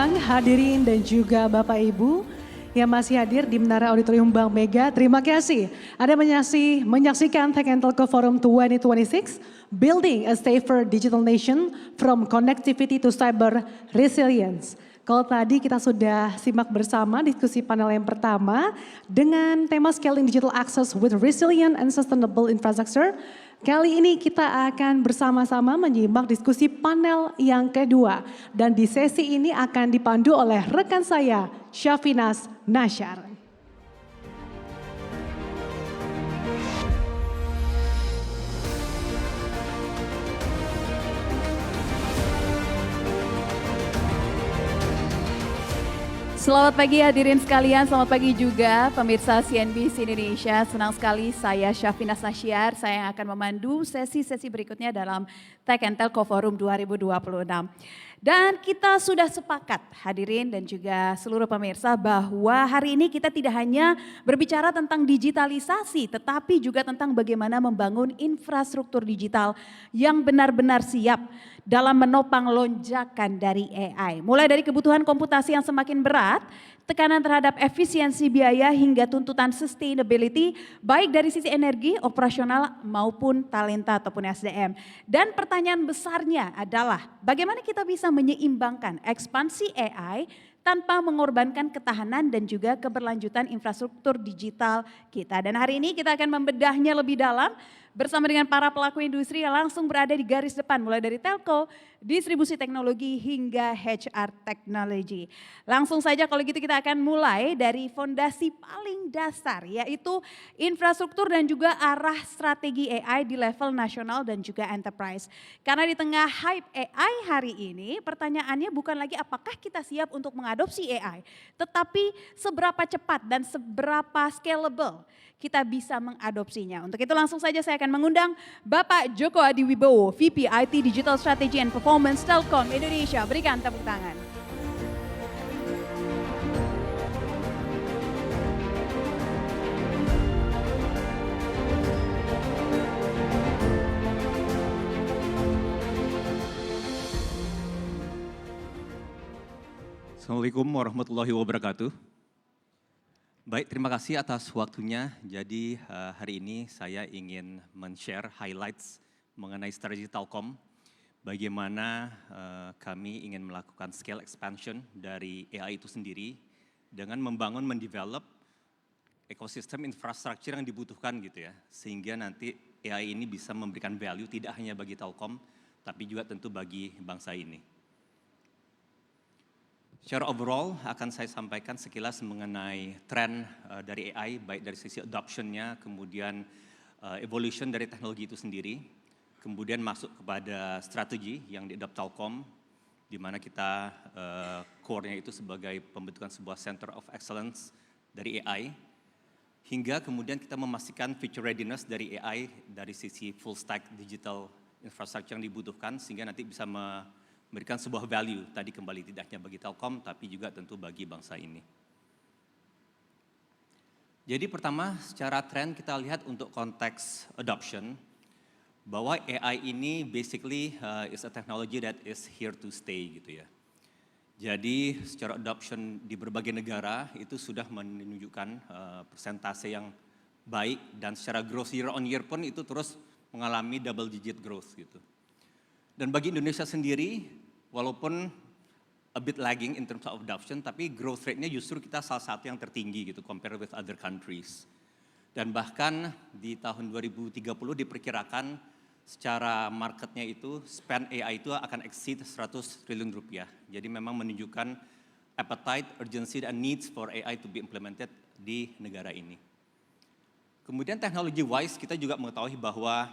sekalian, hadirin dan juga Bapak Ibu yang masih hadir di Menara Auditorium Bank Mega, terima kasih. Ada menyaksikan Tech and Telco Forum 2026, Building a Safer Digital Nation from Connectivity to Cyber Resilience. Kalau tadi kita sudah simak bersama diskusi panel yang pertama dengan tema Scaling Digital Access with Resilient and Sustainable Infrastructure. Kali ini kita akan bersama-sama menyimak diskusi panel yang kedua. Dan di sesi ini akan dipandu oleh rekan saya, Syafinas Nasyar. Selamat pagi hadirin sekalian, selamat pagi juga pemirsa CNBC Indonesia. Senang sekali saya Syafinas Nasyar, saya yang akan memandu sesi-sesi berikutnya dalam Tech and Telco Forum 2026. Dan kita sudah sepakat hadirin dan juga seluruh pemirsa bahwa hari ini kita tidak hanya berbicara tentang digitalisasi tetapi juga tentang bagaimana membangun infrastruktur digital yang benar-benar siap dalam menopang lonjakan dari AI. Mulai dari kebutuhan komputasi yang semakin berat, tekanan terhadap efisiensi biaya hingga tuntutan sustainability baik dari sisi energi, operasional maupun talenta ataupun SDM. Dan pertanyaan besarnya adalah bagaimana kita bisa menyeimbangkan ekspansi AI tanpa mengorbankan ketahanan dan juga keberlanjutan infrastruktur digital kita. Dan hari ini kita akan membedahnya lebih dalam bersama dengan para pelaku industri yang langsung berada di garis depan mulai dari telco, distribusi teknologi hingga HR teknologi. Langsung saja kalau gitu kita akan mulai dari fondasi paling dasar yaitu infrastruktur dan juga arah strategi AI di level nasional dan juga enterprise. Karena di tengah hype AI hari ini pertanyaannya bukan lagi apakah kita siap untuk mengadopsi AI, tetapi seberapa cepat dan seberapa scalable kita bisa mengadopsinya. Untuk itu langsung saja saya akan mengundang Bapak Joko Adiwibowo, VP IT Digital Strategy and Performance Telkom Indonesia. Berikan tepuk tangan. Assalamualaikum warahmatullahi wabarakatuh. Baik, terima kasih atas waktunya. Jadi hari ini saya ingin men-share highlights mengenai strategi Telkom. Bagaimana kami ingin melakukan scale expansion dari AI itu sendiri dengan membangun, mendevelop ekosistem infrastruktur yang dibutuhkan gitu ya. Sehingga nanti AI ini bisa memberikan value tidak hanya bagi Telkom, tapi juga tentu bagi bangsa ini. Secara overall akan saya sampaikan sekilas mengenai tren dari AI, baik dari sisi adoption-nya, kemudian evolution dari teknologi itu sendiri, kemudian masuk kepada strategi yang di-adopt Telkom, di mana kita core-nya itu sebagai pembentukan sebuah Center of Excellence dari AI, hingga kemudian kita memastikan future readiness dari AI dari sisi full stack digital infrastructure yang dibutuhkan, sehingga nanti bisa memberikan sebuah value, tadi kembali tidak hanya bagi Telkom, tapi juga tentu bagi bangsa ini. Jadi pertama, secara tren kita lihat untuk konteks adoption, bahwa AI ini basically is a technology that is here to stay gitu ya. Jadi secara adoption di berbagai negara itu sudah menunjukkan persentase yang baik, dan secara growth year on year pun itu terus mengalami double digit growth gitu. Dan bagi Indonesia sendiri, walaupun a bit lagging in terms of adoption, tapi growth rate-nya justru kita salah satu yang tertinggi gitu, compare with other countries. Dan bahkan di tahun 2030 diperkirakan secara marketnya itu, spend AI itu akan exceed 100 triliun rupiah. Jadi memang menunjukkan appetite, urgency, and needs for AI to be implemented di negara ini. Kemudian teknologi wise kita juga mengetahui bahwa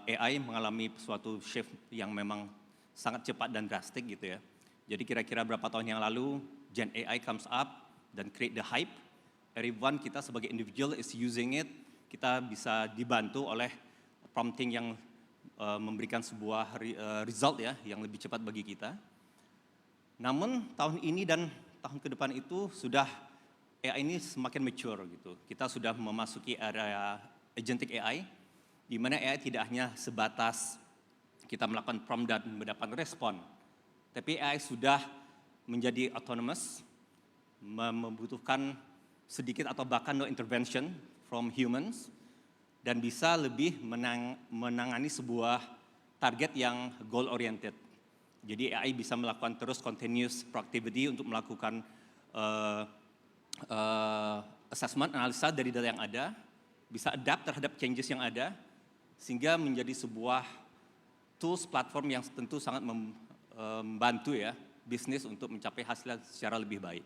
AI mengalami suatu shift yang memang sangat cepat dan drastik gitu ya. Jadi kira-kira berapa tahun yang lalu Gen AI comes up dan create the hype. Everyone kita sebagai individual is using it. Kita bisa dibantu oleh prompting yang memberikan sebuah result ya yang lebih cepat bagi kita. Namun tahun ini dan tahun ke depan itu sudah AI ini semakin mature gitu. Kita sudah memasuki area agentic AI, di mana AI tidak hanya sebatas kita melakukan prompt dan mendapatkan respon, tapi AI sudah menjadi autonomous, membutuhkan sedikit atau bahkan no intervention from humans, dan bisa lebih menangani sebuah target yang goal oriented. Jadi AI bisa melakukan terus continuous productivity untuk melakukan assessment, analisa dari data yang ada, bisa adapt terhadap changes yang ada, sehingga menjadi sebuah tools platform yang tentu sangat membantu ya bisnis untuk mencapai hasil secara lebih baik.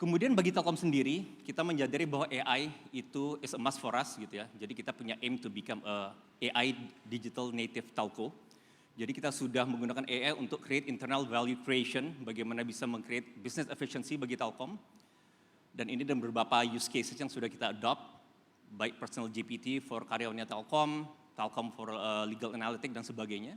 Kemudian bagi Telkom sendiri, kita menyadari bahwa AI itu is a must for us gitu ya. Jadi kita punya aim to become a AI digital native telco. Jadi kita sudah menggunakan AI untuk create internal value creation, bagaimana bisa meng-create business efficiency bagi Telkom. Dan ini dan beberapa use cases yang sudah kita adopt, baik personal GPT for karyawannya Telkom, Telkom for legal analytics dan sebagainya.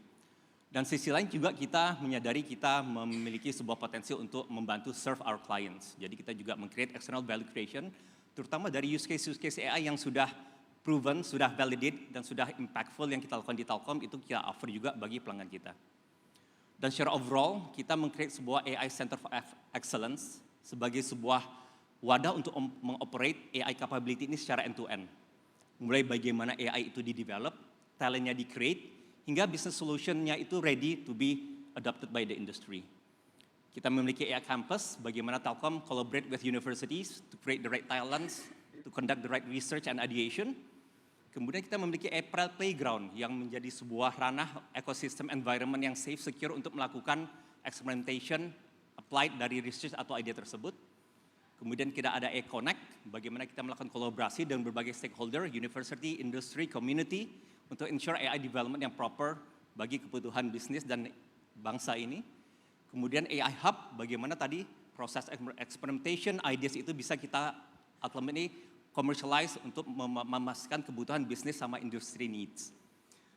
Dan sisi lain juga kita menyadari kita memiliki sebuah potensi untuk membantu serve our clients. Jadi kita juga meng-create external value creation, terutama dari use case AI yang sudah proven, sudah validate, dan sudah impactful yang kita lakukan di Telkom, itu kita offer juga bagi pelanggan kita. Dan secara overall, kita meng-create sebuah AI Center for Excellence sebagai sebuah wadah untuk mengoperate AI capability ini secara end-to-end. Mulai bagaimana AI itu di-develop, talentnya di-create, hingga business solution-nya itu ready to be adopted by the industry. Kita memiliki AI Campus, bagaimana Telkom collaborate with universities to create the right talents, to conduct the right research and ideation. Kemudian kita memiliki AI Playground yang menjadi sebuah ranah ekosistem environment yang safe, secure untuk melakukan experimentation applied dari research atau ide tersebut. Kemudian kita ada AI Connect, bagaimana kita melakukan kolaborasi dengan berbagai stakeholder, university, industry, community, untuk ensure AI development yang proper bagi kebutuhan bisnis dan bangsa ini. Kemudian AI Hub, bagaimana tadi proses experimentation, ideas itu bisa kita ultimately commercialize untuk memastikan kebutuhan bisnis sama industry needs.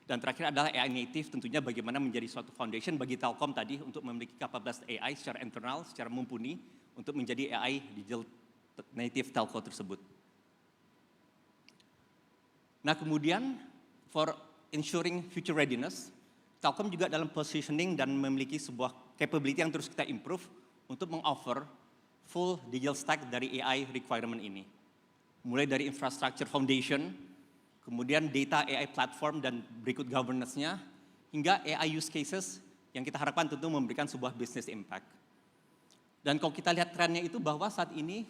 Dan terakhir adalah AI native, tentunya bagaimana menjadi suatu foundation bagi Telkom tadi untuk memiliki kapabilitas AI secara internal, secara mumpuni, untuk menjadi AI digital native telco tersebut. Nah kemudian, for ensuring future readiness, Telkom juga dalam positioning dan memiliki sebuah capability yang terus kita improve untuk meng-offer full digital stack dari AI requirement ini. Mulai dari infrastructure foundation, kemudian data AI platform dan berikut governance-nya, hingga AI use cases yang kita harapkan tentu memberikan sebuah business impact. Dan kalau kita lihat trennya itu bahwa saat ini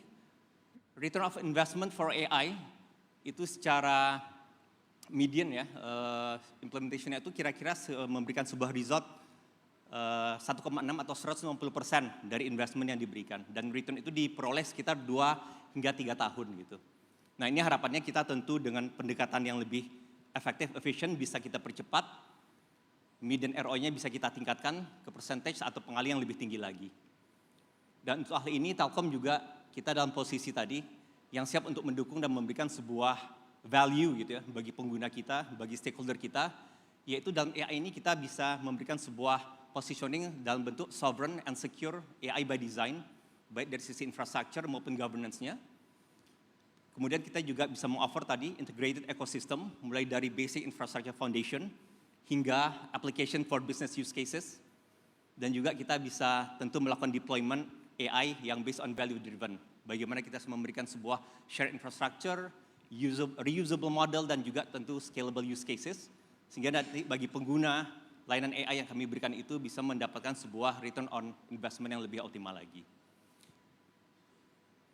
return of investment for AI itu secara median ya, implementation-nya itu kira-kira memberikan sebuah result 1,6 atau 150% dari investment yang diberikan. Dan return itu diperoleh sekitar 2 hingga 3 tahun gitu. Nah ini harapannya kita tentu dengan pendekatan yang lebih efektif, efisien bisa kita percepat, median ROI-nya bisa kita tingkatkan ke percentage atau pengalihan yang lebih tinggi lagi. Dan untuk hal ini Telkom juga kita dalam posisi tadi yang siap untuk mendukung dan memberikan sebuah value gitu ya bagi pengguna kita, bagi stakeholder kita, yaitu dalam AI ini kita bisa memberikan sebuah positioning dalam bentuk sovereign and secure AI by design, baik dari sisi infrastructure maupun governance-nya. Kemudian kita juga bisa meng-offer tadi integrated ecosystem, mulai dari basic infrastructure foundation hingga application for business use cases. Dan juga kita bisa tentu melakukan deployment AI yang based on value driven. Bagaimana kita memberikan sebuah shared infrastructure, reusable model, dan juga tentu scalable use cases. Sehingga nanti bagi pengguna layanan AI yang kami berikan itu bisa mendapatkan sebuah return on investment yang lebih optimal lagi.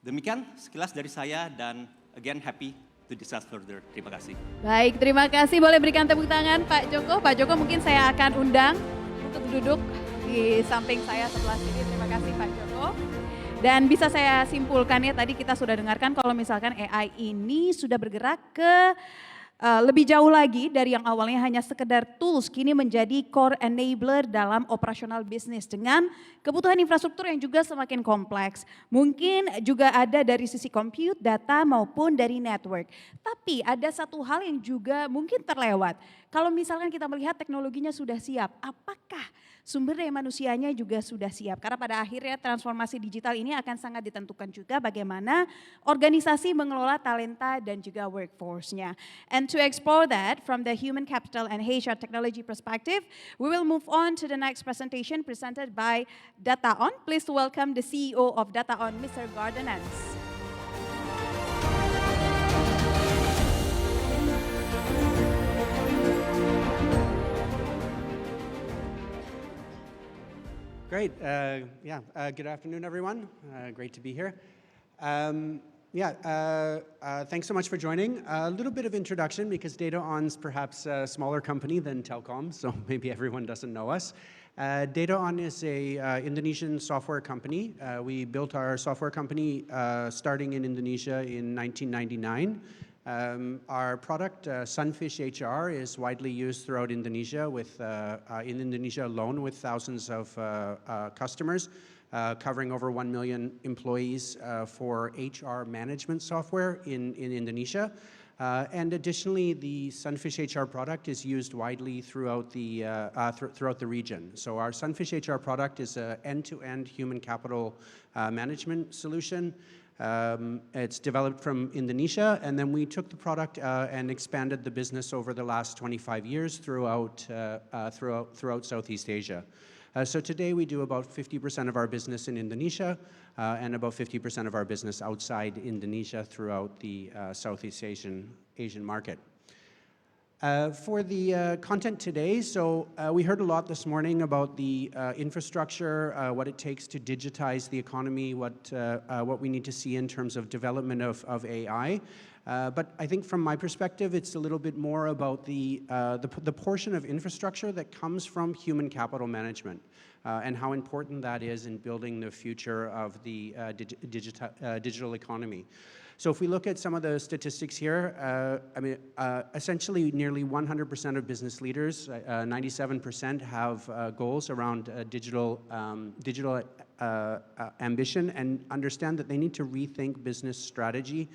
Demikian sekilas dari saya dan again happy to discuss further. Terima kasih. Baik, terima kasih. Boleh berikan tepuk tangan Pak Joko. Pak Joko mungkin saya akan undang untuk duduk di samping saya sebelah sini. Terima kasih Pak Joko. Dan bisa saya simpulkan ya, tadi kita sudah dengarkan kalau misalkan AI ini sudah bergerak ke lebih jauh lagi dari yang awalnya hanya sekedar tools, kini menjadi core enabler dalam operasional bisnis dengan kebutuhan infrastruktur yang juga semakin kompleks. Mungkin juga ada dari sisi compute, data maupun dari network. Tapi ada satu hal yang juga mungkin terlewat. Kalau misalkan kita melihat teknologinya sudah siap, apakah sumber daya manusianya juga sudah siap. Karena pada akhirnya transformasi digital ini akan sangat ditentukan juga bagaimana organisasi mengelola talenta dan juga workforce-nya. And to explore that from the human capital and HR technology perspective, we will move on to the next presentation presented by DataOn. Please welcome the CEO of DataOn, Mr. Gordon Nance. Great. Good afternoon, everyone. Great to be here. Thanks so much for joining. A little bit of introduction because DataOn's perhaps a smaller company than Telkom, so maybe everyone doesn't know us. DataOn is a Indonesian software company. We built our software company starting in Indonesia in 1999. Our product, Sunfish HR, is widely used throughout Indonesia, in Indonesia alone with thousands of customers, covering over 1 million employees for HR management software in Indonesia. And additionally, the Sunfish HR product is used widely throughout the region. So our Sunfish HR product is an end-to-end human capital management solution. It's developed from Indonesia, and then we took the product and expanded the business over the last 25 years throughout Southeast Asia. So today we do about 50% of our business in Indonesia and about 50% of our business outside Indonesia throughout the Southeast Asian market. For the content today, we heard a lot this morning about the infrastructure, what it takes to digitize the economy, what we need to see in terms of development of AI. But I think from my perspective, it's a little bit more about the portion of infrastructure that comes from human capital management and how important that is in building the future of the digital economy. So if we look at some of the statistics here, essentially nearly 100% of business leaders, 97% have goals around digital ambition and understand that they need to rethink business strategy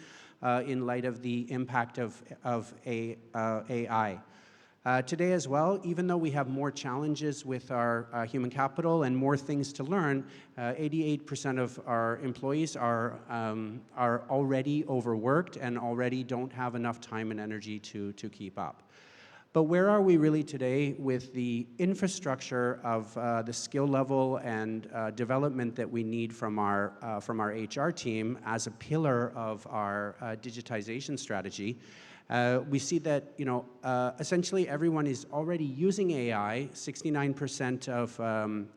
in light of the impact of AI. Today as well, even though we have more challenges with our human capital and more things to learn, 88% of our employees are already overworked and already don't have enough time and energy to keep up. But where are we really today with the infrastructure of the skill level and development that we need from our HR team as a pillar of our digitization strategy? We see that essentially everyone is already using AI. 69%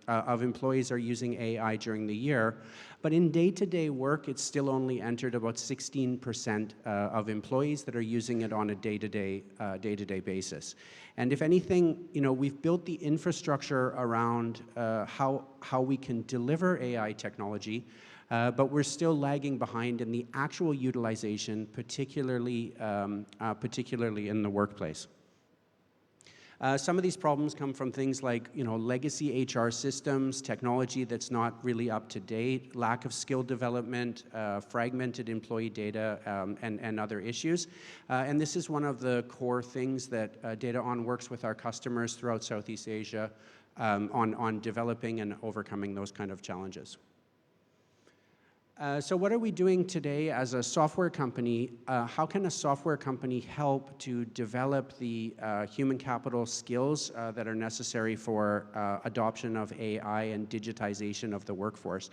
of employees are using AI during the year, but in day-to-day work, it's still only entered about 16% of employees that are using it on a day-to-day basis. And if anything, we've built the infrastructure around how we can deliver AI technology. But we're still lagging behind in the actual utilization, particularly in the workplace. Some of these problems come from things like legacy HR systems, technology that's not really up to date, lack of skill development, fragmented employee data, and other issues. And this is one of the core things that DataOn works with our customers throughout Southeast Asia on developing and overcoming those kind of challenges. So what are we doing today as a software company? How can a software company help to develop the human capital skills that are necessary for adoption of AI and digitization of the workforce?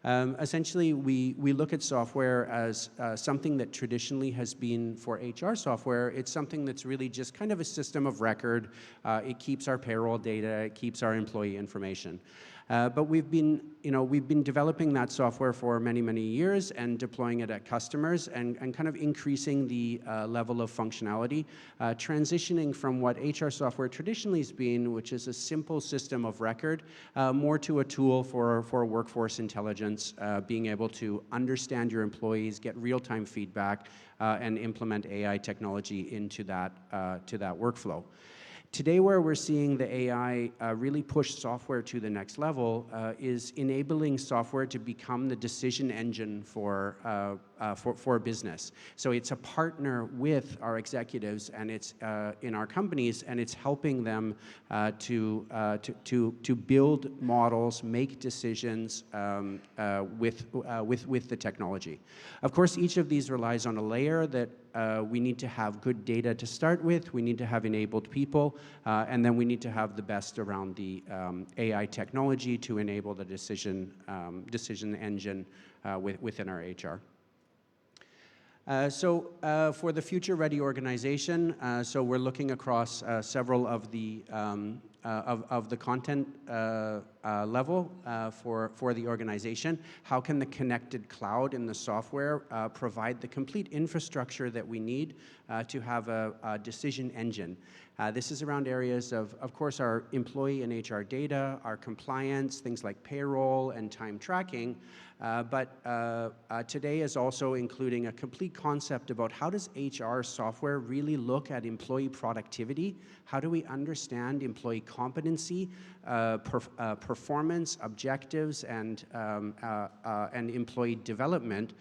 Essentially, we look at software as something that traditionally has been for HR software. It's something that's really just kind of a system of record. It keeps our payroll data, it keeps our employee information. But we've been developing that software for many, many years and deploying it at customers and kind of increasing the level of functionality, transitioning from what HR software traditionally has been, which is a simple system of record, more to a tool for workforce intelligence, being able to understand your employees, get real-time feedback, and implement AI technology into that workflow. Today, where we're seeing the AI really push software to the next level is enabling software to become the decision engine for business. So it's a partner with our executives and it's in our companies, and it's helping them to build models, make decisions with the technology. Of course, each of these relies on a layer that we need to have good data to start with, we need to have enabled people, and then we need to have the best around the AI technology to enable the decision engine within our HR. For the future-ready organization, so we're looking across several of the content level for the organization. How can the connected cloud and the software provide the complete infrastructure that we need to have a decision engine? This is around areas of course, our employee and HR data, our compliance, things like payroll and time tracking, but today is also including a complete concept about how does HR software really look at employee productivity? How do we understand employee competency, performance, objectives, and employee development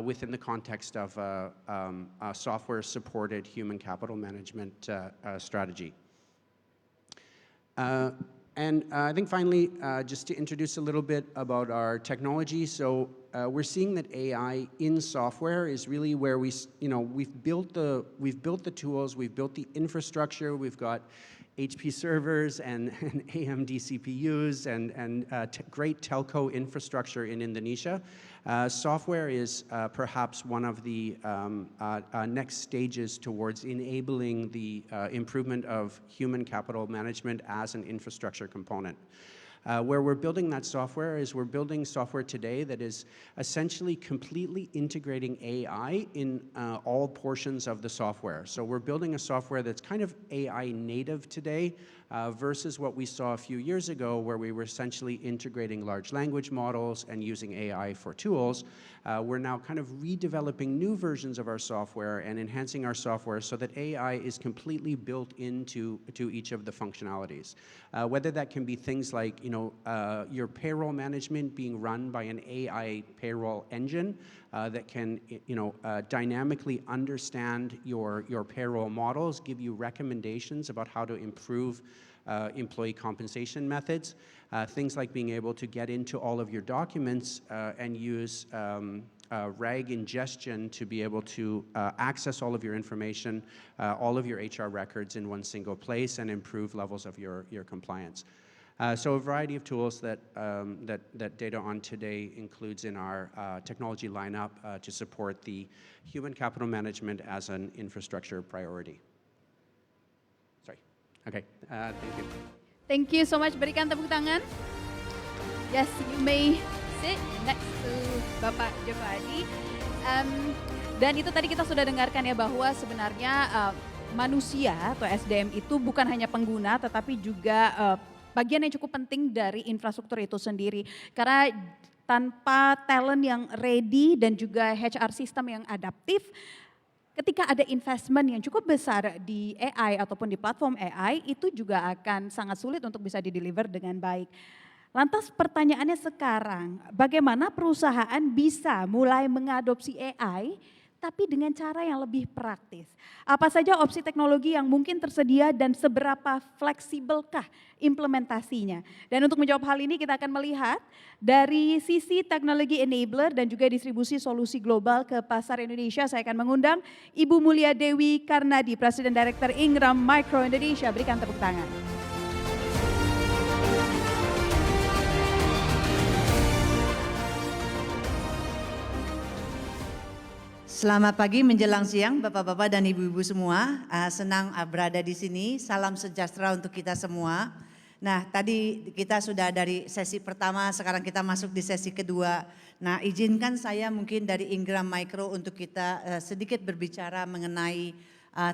within the context of a software-supported human capital management strategy? And I think finally, just to introduce a little bit about our technology. So we're seeing that AI in software is really where we've built the tools, we've built the infrastructure, we've got HP servers and AMD CPUs and great telco infrastructure in Indonesia. Software is perhaps one of the next stages towards enabling the improvement of human capital management as an infrastructure component. Where we're building that software is we're building software today that is essentially completely integrating AI in all portions of the software. So we're building a software that's kind of AI native today versus what we saw a few years ago where we were essentially integrating large language models and using AI for tools. We're now kind of redeveloping new versions of our software and enhancing our software so that AI is completely built into each of the functionalities. Whether that can be things like your payroll management being run by an AI payroll engine that can dynamically understand your payroll models, give you recommendations about how to improve employee compensation methods. Things like being able to get into all of your documents and use RAG ingestion to be able to access all of your information, all of your HR records in one single place and improve levels of your compliance. So a variety of tools that DataOn today includes in our technology lineup to support the human capital management as an infrastructure priority. Sorry. Okay, thank you. Thank you so much. Berikan tepuk tangan. Yes, you may sit next to Bapak Joko Adi. Dan itu tadi kita sudah dengarkan ya bahwa sebenarnya manusia atau SDM itu bukan hanya pengguna tetapi juga bagian yang cukup penting dari infrastruktur itu sendiri. Karena tanpa talent yang ready dan juga HR system yang adaptif, ketika ada investment yang cukup besar di AI ataupun di platform AI, itu juga akan sangat sulit untuk bisa dideliver dengan baik. Lantas pertanyaannya sekarang, bagaimana perusahaan bisa mulai mengadopsi AI tapi dengan cara yang lebih praktis? Apa saja opsi teknologi yang mungkin tersedia dan seberapa fleksibelkah implementasinya? Dan untuk menjawab hal ini kita akan melihat dari sisi teknologi enabler dan juga distribusi solusi global ke pasar Indonesia. Saya akan mengundang Ibu Mulia Dewi Karnadi, Presiden Director Ingram Micro Indonesia. Berikan tepuk tangan. Selamat pagi menjelang siang Bapak-bapak dan Ibu-ibu semua. Senang berada di sini. Salam sejahtera untuk kita semua. Nah, tadi kita sudah dari sesi pertama, sekarang kita masuk di sesi kedua. Nah, izinkan saya mungkin dari Ingram Micro untuk kita sedikit berbicara mengenai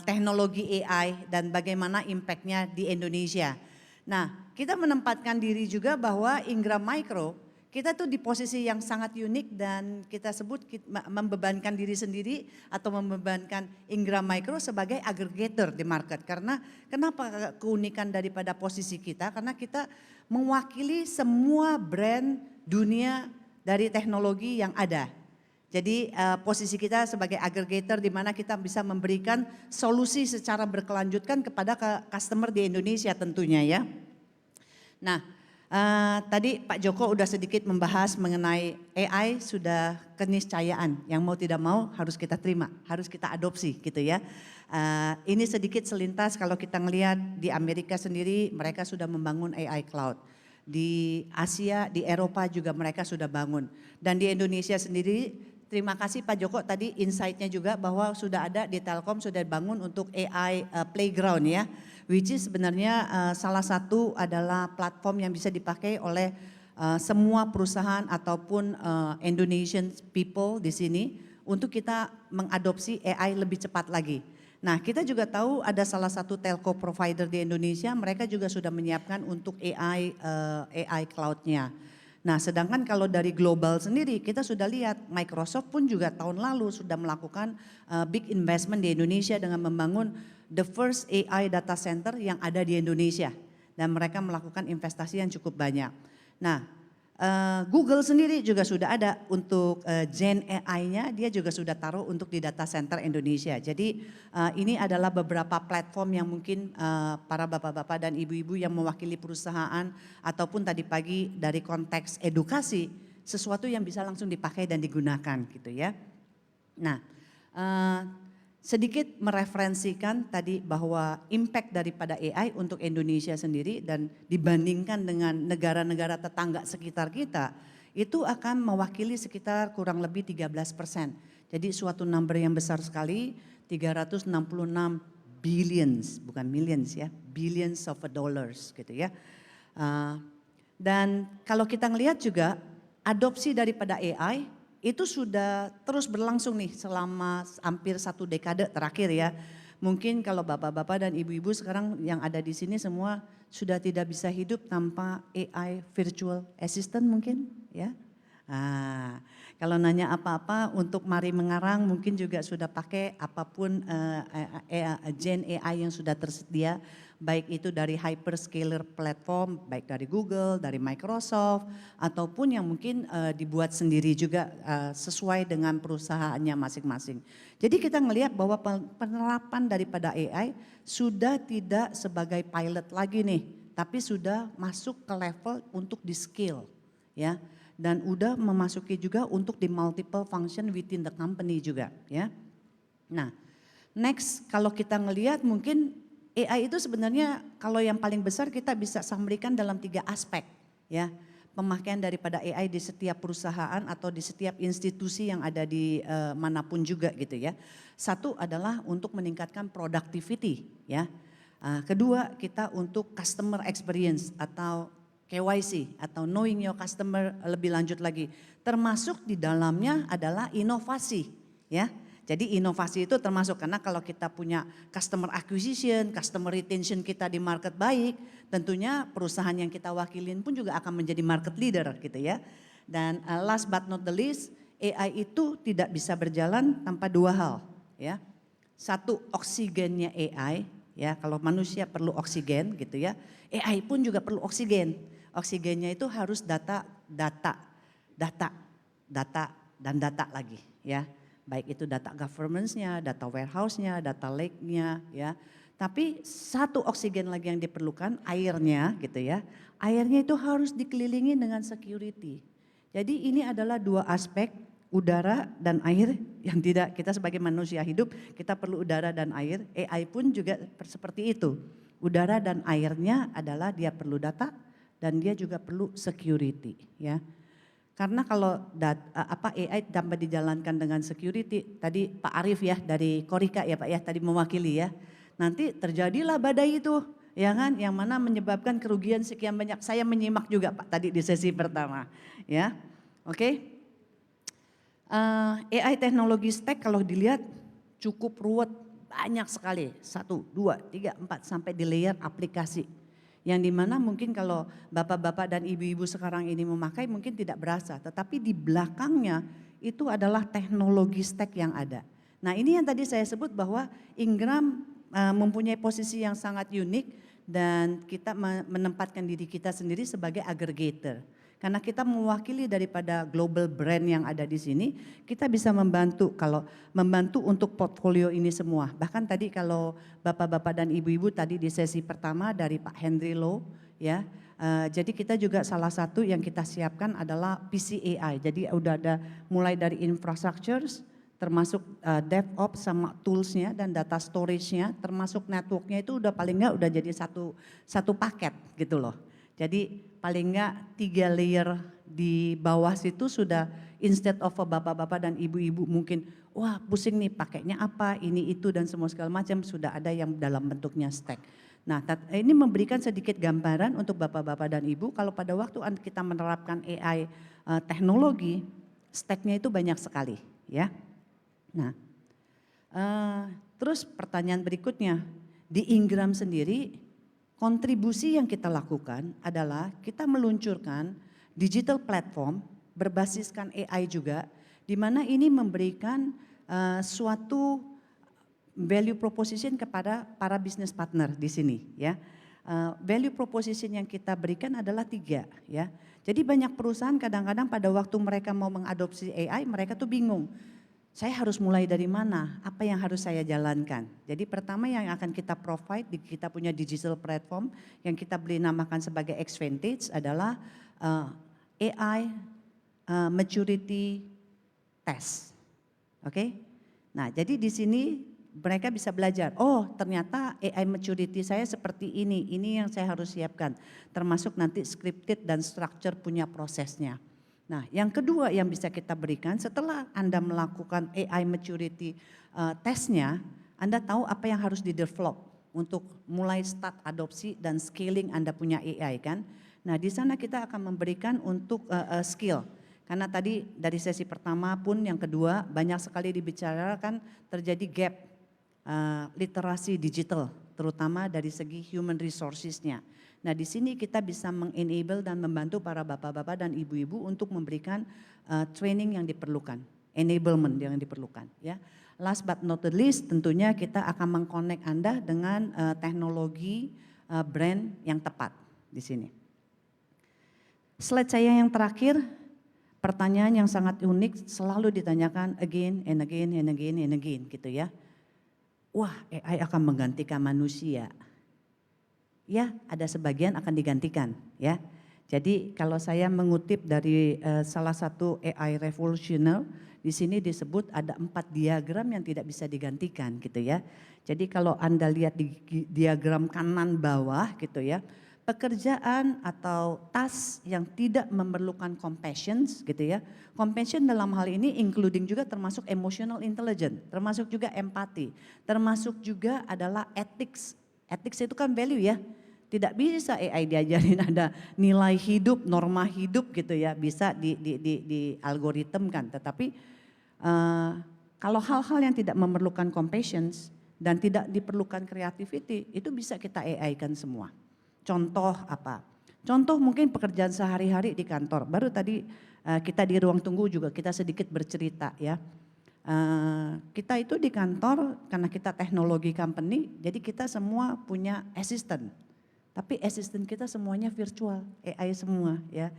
teknologi AI dan bagaimana impactnya di Indonesia. Nah, kita menempatkan diri juga bahwa Ingram Micro kita tuh di posisi yang sangat unik dan kita sebut membebankan diri sendiri atau membebankan Ingram Micro sebagai aggregator di market. Karena kenapa keunikan daripada posisi kita? Karena kita mewakili semua brand dunia dari teknologi yang ada. Jadi posisi kita sebagai aggregator di mana kita bisa memberikan solusi secara berkelanjutan kepada customer di Indonesia tentunya ya. Nah, tadi Pak Joko udah sedikit membahas mengenai AI sudah keniscayaan, yang mau tidak mau harus kita terima, harus kita adopsi gitu ya. Ini sedikit selintas kalau kita ngelihat di Amerika sendiri mereka sudah membangun AI Cloud. Di Asia, di Eropa juga mereka sudah bangun. Dan di Indonesia sendiri terima kasih Pak Joko tadi insight-nya juga bahwa sudah ada di Telkom sudah bangun untuk AI Playground ya. Which is sebenarnya salah satu adalah platform yang bisa dipakai oleh semua perusahaan ataupun Indonesian people di sini untuk kita mengadopsi AI lebih cepat lagi. Nah kita juga tahu ada salah satu telco provider di Indonesia, mereka juga sudah menyiapkan untuk AI cloud-nya. Nah sedangkan kalau dari global sendiri kita sudah lihat Microsoft pun juga tahun lalu sudah melakukan big investment di Indonesia dengan membangun the first AI data center yang ada di Indonesia. Dan mereka melakukan investasi yang cukup banyak. Nah Google sendiri juga sudah ada untuk Gen AI-nya, dia juga sudah taruh untuk di data center Indonesia. Jadi ini adalah beberapa platform yang mungkin para bapak-bapak dan ibu-ibu yang mewakili perusahaan ataupun tadi pagi dari konteks edukasi, sesuatu yang bisa langsung dipakai dan digunakan gitu ya. Nah sedikit mereferensikan tadi bahwa impact daripada AI untuk Indonesia sendiri dan dibandingkan dengan negara-negara tetangga sekitar kita itu akan mewakili sekitar kurang lebih 13%. Jadi suatu number yang besar sekali 366 billions, bukan millions ya, billions of dollars gitu ya. Dan kalau kita ngelihat juga adopsi daripada AI itu sudah terus berlangsung nih selama hampir 1 dekade terakhir ya. Mungkin kalau bapak-bapak dan ibu-ibu sekarang yang ada di sini semua sudah tidak bisa hidup tanpa AI virtual assistant mungkin ya. Kalau nanya apa-apa untuk Mari Mengarang mungkin juga sudah pakai apapun Gen AI yang sudah tersedia. Baik itu dari hyperscaler platform, baik dari Google, dari Microsoft, ataupun yang mungkin dibuat sendiri juga sesuai dengan perusahaannya masing-masing. Jadi kita ngelihat bahwa penerapan daripada AI sudah tidak sebagai pilot lagi nih, tapi sudah masuk ke level untuk di scale ya. Dan udah memasuki juga untuk di multiple function within the company juga ya. Nah next kalau kita ngelihat mungkin AI itu sebenarnya kalau yang paling besar kita bisa sampaikan dalam 3 aspek ya. Pemakaian daripada AI di setiap perusahaan atau di setiap institusi yang ada di manapun juga gitu ya. Satu adalah untuk meningkatkan productivity ya. Kedua kita untuk customer experience atau KYC atau knowing your customer lebih lanjut lagi. Termasuk di dalamnya adalah inovasi ya. Jadi inovasi itu termasuk karena kalau kita punya customer acquisition, customer retention kita di market baik, tentunya perusahaan yang kita wakilin pun juga akan menjadi market leader gitu ya. Dan last but not the least, AI itu tidak bisa berjalan tanpa 2 hal ya. Satu, oksigennya AI ya, kalau manusia perlu oksigen gitu ya, AI pun juga perlu oksigen. Oksigennya itu harus data dan data lagi ya. Baik itu data governance-nya, data warehouse-nya, data lake-nya ya. Tapi satu oksigen lagi yang diperlukan, airnya gitu ya. Airnya itu harus dikelilingi dengan security. Jadi ini adalah 2 aspek, udara dan air yang tidak kita sebagai manusia hidup, kita perlu udara dan air. AI pun juga seperti itu. Udara dan airnya adalah dia perlu data dan dia juga perlu security ya. Karena kalau AI tanpa dijalankan dengan security, tadi Pak Arief ya dari Korika ya Pak ya tadi mewakili ya. Nanti terjadilah badai itu ya kan, yang mana menyebabkan kerugian sekian banyak. Saya menyimak juga Pak tadi di sesi pertama ya. Oke. AI teknologi stack kalau dilihat cukup ruwet, banyak sekali. 1, 2, 3, 4 sampai di layer aplikasi. Yang dimana mungkin kalau bapak-bapak dan ibu-ibu sekarang ini memakai mungkin tidak berasa, tetapi di belakangnya itu adalah teknologi stack yang ada. Nah ini yang tadi saya sebut bahwa Ingram mempunyai posisi yang sangat unik dan kita menempatkan diri kita sendiri sebagai aggregator. Karena kita mewakili daripada global brand yang ada di sini, kita bisa membantu untuk portfolio ini semua. Bahkan tadi kalau bapak-bapak dan ibu-ibu tadi di sesi pertama dari Pak Henry Low, ya, jadi kita juga salah satu yang kita siapkan adalah PCAI. Jadi udah ada mulai dari infrastructures, termasuk DevOps sama toolsnya dan data storage-nya, termasuk network-nya itu udah paling nggak udah jadi satu paket gitu loh. Jadi paling nggak 3 layer di bawah situ sudah instead of bapak-bapak dan ibu-ibu mungkin wah pusing nih pakainya apa ini itu dan semua segala macam sudah ada yang dalam bentuknya stack. Nah ini memberikan sedikit gambaran untuk bapak-bapak dan ibu kalau pada waktu kita menerapkan AI teknologi stacknya itu banyak sekali ya. Nah terus pertanyaan berikutnya di Ingram sendiri kontribusi yang kita lakukan adalah kita meluncurkan digital platform berbasiskan AI juga, di mana ini memberikan suatu value proposition kepada para business partner di sini. Ya, value proposition yang kita berikan adalah 3 ya. Jadi banyak perusahaan kadang-kadang pada waktu mereka mau mengadopsi AI mereka tuh bingung. Saya harus mulai dari mana? Apa yang harus saya jalankan? Jadi pertama yang akan kita provide di kita punya digital platform yang kita beri namakan sebagai Xvantage adalah AI maturity test. Oke? Nah, jadi di sini mereka bisa belajar, oh ternyata AI maturity saya seperti ini yang saya harus siapkan. Termasuk nanti scripted dan structure punya prosesnya. Nah yang kedua yang bisa kita berikan setelah Anda melakukan AI maturity testnya, Anda tahu apa yang harus di-develop untuk mulai start adopsi dan scaling Anda punya AI kan. Nah di sana kita akan memberikan untuk skill. Karena tadi dari sesi pertama pun yang kedua banyak sekali dibicarakan terjadi gap literasi digital terutama dari segi human resources-nya. Nah di sini kita bisa mengenable dan membantu para bapak-bapak dan ibu-ibu untuk memberikan training yang diperlukan, enablement yang diperlukan. Ya, last but not the least tentunya kita akan mengconnect Anda dengan teknologi brand yang tepat di sini. Slide saya yang terakhir, pertanyaan yang sangat unik selalu ditanyakan again and again and again and again gitu ya. Wah AI akan menggantikan manusia. Ya, ada sebagian akan digantikan ya. Jadi kalau saya mengutip dari salah satu AI revolutioner, di sini disebut ada 4 diagram yang tidak bisa digantikan gitu ya. Jadi kalau Anda lihat di diagram kanan bawah gitu ya, pekerjaan atau task yang tidak memerlukan compassion gitu ya. Compassion dalam hal ini including juga termasuk emotional intelligence, termasuk juga empati, termasuk juga adalah ethics. Ethics itu kan value ya. Tidak bisa AI diajarin ada nilai hidup, norma hidup gitu ya, bisa di algoritmkan. Tetapi kalau hal-hal yang tidak memerlukan compassion dan tidak diperlukan creativity, itu bisa kita AI-kan semua. Contoh apa? Contoh mungkin pekerjaan sehari-hari di kantor. Baru tadi kita di ruang tunggu juga kita sedikit bercerita ya. Kita itu di kantor karena kita teknologi company, jadi kita semua punya assistant. Tapi assistant kita semuanya virtual, AI semua ya.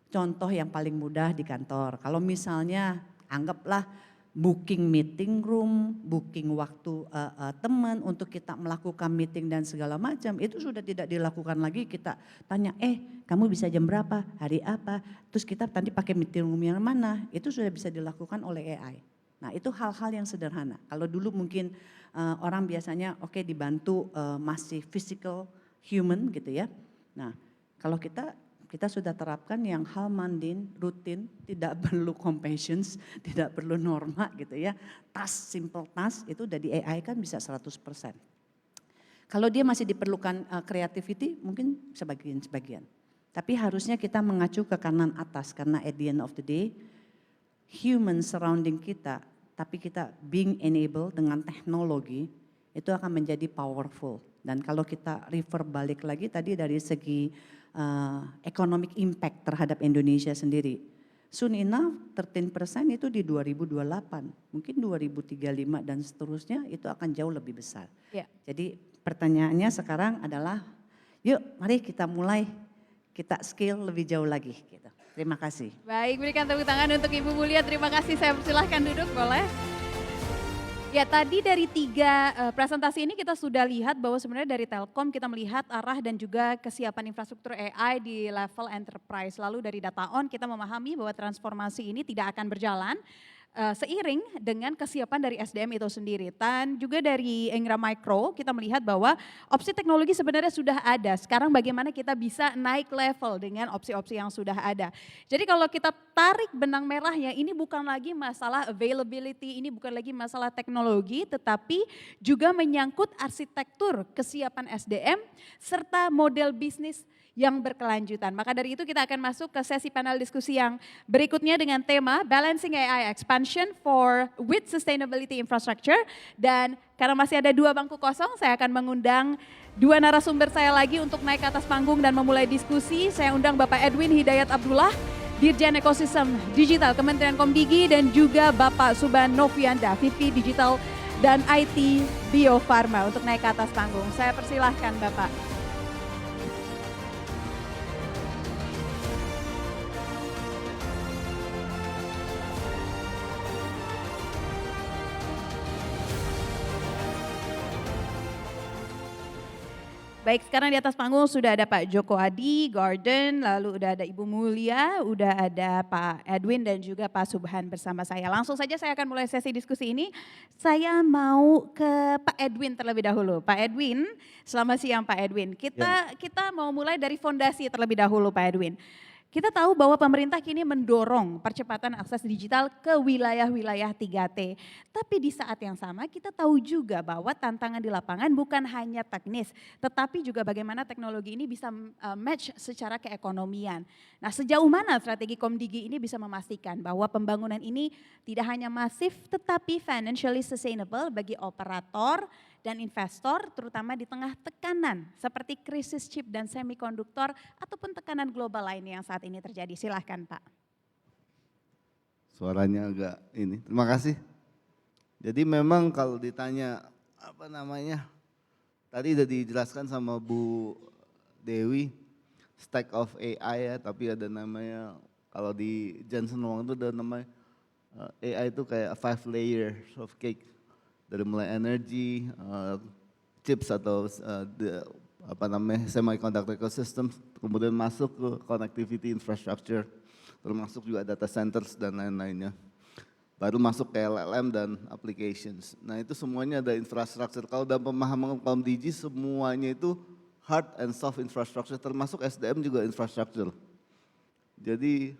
Contoh yang paling mudah di kantor, kalau misalnya anggaplah booking meeting room, booking waktu teman untuk kita melakukan meeting dan segala macam, itu sudah tidak dilakukan lagi. Kita tanya, kamu bisa jam berapa, hari apa, terus kita tadi pakai meeting room yang mana, itu sudah bisa dilakukan oleh AI. Nah itu hal-hal yang sederhana. Kalau dulu mungkin orang biasanya dibantu masih physical human gitu ya. Nah kalau kita sudah terapkan yang hal mundane, rutin, tidak perlu compassion, tidak perlu norma gitu ya. Task, simple task itu udah di AI kan bisa 100%. Kalau dia masih diperlukan creativity mungkin sebagian. Tapi harusnya kita mengacu ke kanan atas karena at the end of the day human surrounding kita, tapi kita being enabled dengan teknologi itu akan menjadi powerful Dan kalau kita refer balik lagi tadi dari segi economic impact terhadap Indonesia sendiri. Soon enough 13% itu di 2028, mungkin 2035 dan seterusnya itu akan jauh lebih besar. Ya. Jadi pertanyaannya sekarang adalah yuk mari kita mulai, kita scale lebih jauh lagi. Gitu. Terima kasih. Baik, berikan tepuk tangan untuk Ibu Mulia. Terima kasih, saya persilahkan duduk boleh. Ya tadi dari 3 presentasi ini kita sudah lihat bahwa sebenarnya dari Telkom kita melihat arah dan juga kesiapan infrastruktur AI di level enterprise. Lalu dari data on kita memahami bahwa transformasi ini tidak akan berjalan seiring dengan kesiapan dari SDM itu sendiri. Dan juga dari Engra Micro kita melihat bahwa opsi teknologi sebenarnya sudah ada. Sekarang bagaimana kita bisa naik level dengan opsi-opsi yang sudah ada. Jadi kalau kita tarik benang merahnya ini bukan lagi masalah availability, ini bukan lagi masalah teknologi tetapi juga menyangkut arsitektur kesiapan SDM serta model bisnis yang berkelanjutan. Maka dari itu kita akan masuk ke sesi panel diskusi yang berikutnya dengan tema Balancing AI Expansion with Sustainability Infrastructure. Dan karena masih ada 2 bangku kosong, saya akan mengundang 2 narasumber saya lagi untuk naik ke atas panggung dan memulai diskusi. Saya undang Bapak Edwin Hidayat Abdullah, Dirjen Ekosistem Digital Kementerian Komdigi, dan juga Bapak Suban Novianda, VP Digital dan IT Bio Farma untuk naik ke atas panggung. Saya persilahkan Bapak. Baik, sekarang di atas panggung sudah ada Pak Joko Adi, Gordon, lalu udah ada Ibu Mulia, udah ada Pak Edwin dan juga Pak Subhan bersama saya. Langsung saja saya akan mulai sesi diskusi ini. Saya mau ke Pak Edwin terlebih dahulu. Pak Edwin, selamat siang Pak Edwin. Kita mau mulai dari fondasi terlebih dahulu Pak Edwin. Kita tahu bahwa pemerintah kini mendorong percepatan akses digital ke wilayah-wilayah 3T. Tapi di saat yang sama kita tahu juga bahwa tantangan di lapangan bukan hanya teknis, tetapi juga bagaimana teknologi ini bisa match secara keekonomian. Nah, sejauh mana strategi Komdigi ini bisa memastikan bahwa pembangunan ini tidak hanya masif tetapi financially sustainable bagi operator dan investor, terutama di tengah tekanan seperti krisis chip dan semikonduktor ataupun tekanan global lainnya yang saat ini terjadi. Silahkan Pak. Suaranya agak ini, terima kasih. Jadi memang kalau ditanya apa namanya, tadi sudah dijelaskan sama Bu Dewi, stack of AI ya, tapi ada namanya, kalau di Jensen Wong itu ada namanya AI itu kayak 5 layers of cake. Dari mulai energi, chips atau semiconductor ecosystem, kemudian masuk ke connectivity infrastructure, termasuk juga data centers dan lain-lainnya. Baru masuk ke LLM dan applications. Nah itu semuanya ada infrastructure. Kalau dalam pemahaman Komdigi semuanya itu hard and soft infrastructure, termasuk SDM juga infrastructure. Jadi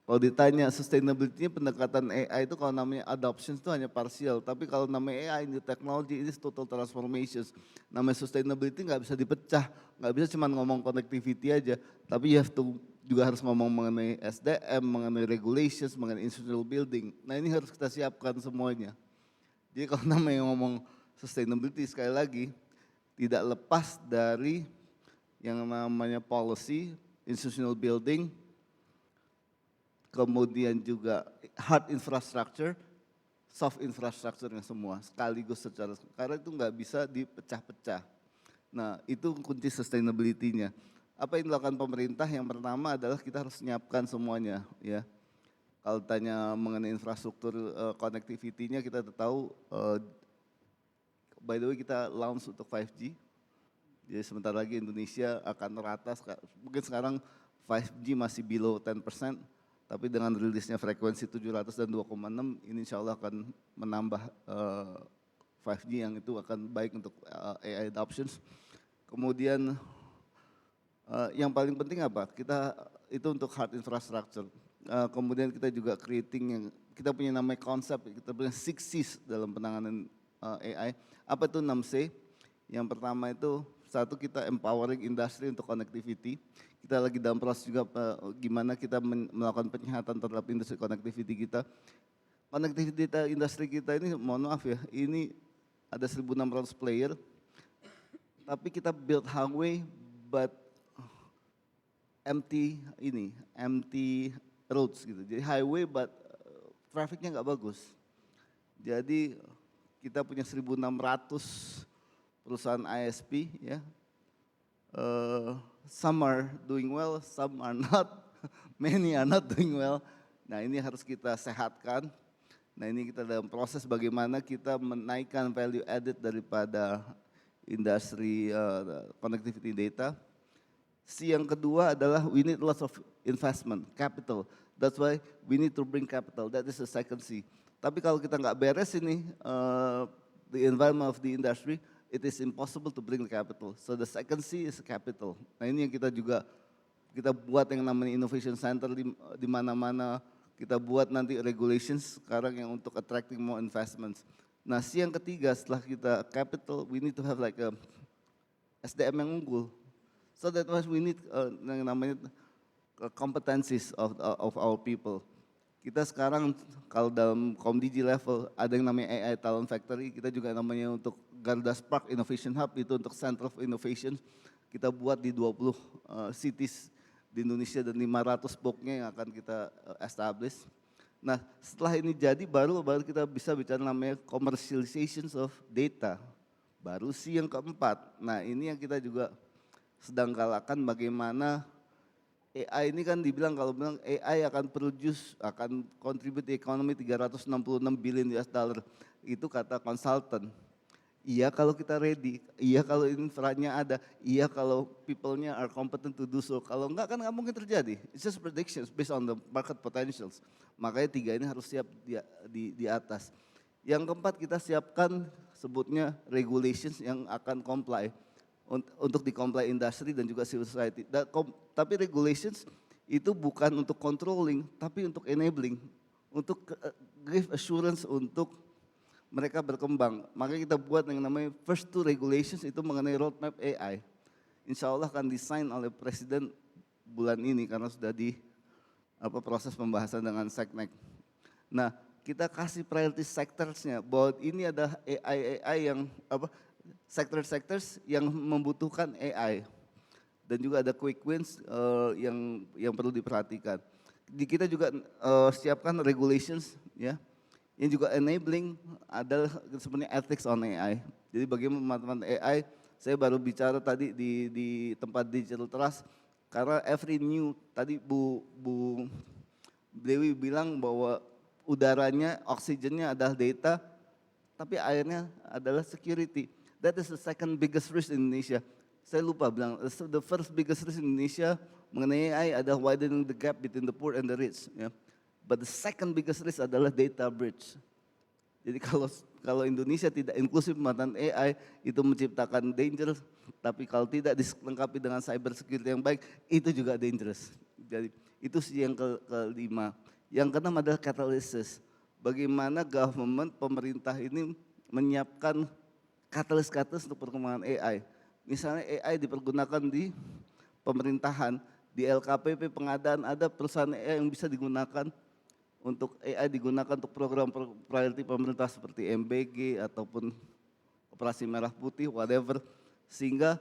kalau ditanya sustainability-nya pendekatan AI itu kalau namanya adoption itu hanya parsial. Tapi kalau namanya AI new technology ini total transformations. Namanya sustainability nggak bisa dipecah, nggak bisa cuma ngomong connectivity aja. Tapi you have to juga harus ngomong mengenai SDM, mengenai regulations, mengenai institutional building. Nah ini harus kita siapkan semuanya. Jadi kalau namanya ngomong sustainability sekali lagi tidak lepas dari yang namanya policy, institutional building, kemudian juga hard infrastructure, soft infrastructure yang semua sekaligus secara, karena itu nggak bisa dipecah-pecah. Nah itu kunci sustainability-nya. Apa yang dilakukan pemerintah? Yang pertama adalah kita harus menyiapkan semuanya ya. Kalau tanya mengenai infrastruktur connectivity-nya kita tahu, by the way kita launch untuk 5G. Jadi sebentar lagi Indonesia akan rata, mungkin sekarang 5G masih below 10%. Tapi dengan rilisnya frekuensi 700 dan 2,6 ini insya Allah akan menambah 5G yang itu akan baik untuk AI adoptions. Kemudian yang paling penting apa? Kita itu untuk hard infrastructure. Kemudian kita juga creating yang kita punya namanya konsep, kita punya 6 C's dalam penanganan AI. Apa itu 6C? Yang pertama itu satu kita empowering industry untuk connectivity. Kita lagi dalam proses juga gimana kita melakukan penyehatan terhadap industri connectivity kita. Connectivity industri kita ini mohon maaf ya, ini ada 1.600 player. tapi kita build highway but empty roads gitu. Jadi highway but trafficnya nggak bagus. Jadi kita punya 1.600 perusahaan ISP ya. Some are doing well, some are not. Many are not doing well. Nah ini harus kita sehatkan. Nah ini kita dalam proses bagaimana kita menaikkan value added daripada industri connectivity data. C yang kedua adalah we need lots of investment, capital. That's why we need to bring capital. That is the second C. Tapi kalau kita nggak beres ini, the environment of the industry, it is impossible to bring the capital. So the second C is capital. Nah ini yang kita buat yang namanya innovation center di mana-mana. Kita buat nanti regulations sekarang yang untuk attracting more investments. Nah C yang ketiga setelah kita capital, we need to have like a SDM yang unggul. So that was we need yang namanya competencies of our people. Kita sekarang kalau dalam Komdigi level ada yang namanya AI Talent Factory, kita juga namanya untuk Garuda Spark Innovation Hub itu untuk Center of Innovation. Kita buat di 20 cities di Indonesia dan 500 BOK-nya yang akan kita establish. Nah setelah ini jadi baru kita bisa bicara namanya commercialization of data. Baru C yang keempat. Nah ini yang kita juga sedang galakan bagaimana AI ini kan dibilang kalau bilang AI akan contribute ekonomi 366 billion US dollar. Itu kata konsultan. Iya kalau kita ready, iya kalau infranya ada, iya kalau people-nya are competent to do so. Kalau enggak kan nggak mungkin terjadi. It's just predictions based on the market potentials. Makanya tiga ini harus siap di atas. Yang keempat kita siapkan sebutnya regulations yang akan comply. Untuk di-comply industry dan juga civil society. Tapi regulations itu bukan untuk controlling, tapi untuk enabling. Untuk give assurance untuk mereka berkembang. Makanya kita buat yang namanya first two regulations itu mengenai roadmap AI. Insya Allah akan desain oleh Presiden bulan ini karena sudah di proses pembahasan dengan Seknek. Nah kita kasih priority sectors-nya bahwa ini ada AI yang sectors yang membutuhkan AI dan juga ada quick wins yang perlu diperhatikan. Kita juga siapkan regulations ya. Yang juga enabling adalah sebenarnya ethics on AI. Jadi bagaimana teman-teman AI, saya baru bicara tadi di tempat digital trust, karena every new, tadi Bu Dewi bilang bahwa udaranya, oksigennya adalah data, tapi airnya adalah security. That is the second biggest risk in Indonesia. Saya lupa bilang, the first biggest risk in Indonesia mengenai AI adalah widening the gap between the poor and the rich. Ya. But the second biggest risk adalah data breach. Jadi kalau Indonesia tidak inklusif pemanfaatan AI itu menciptakan danger, tapi kalau tidak dilengkapi dengan cyber security yang baik itu juga dangerous. Jadi itu sih yang kelima. Yang keenam adalah catalysis. Bagaimana government pemerintah ini menyiapkan catalyst untuk perkembangan AI. Misalnya AI dipergunakan di pemerintahan, di LKPP pengadaan ada perusahaan AI yang bisa digunakan untuk AI digunakan untuk program priority pemerintah seperti MBG ataupun Operasi Merah Putih, whatever. Sehingga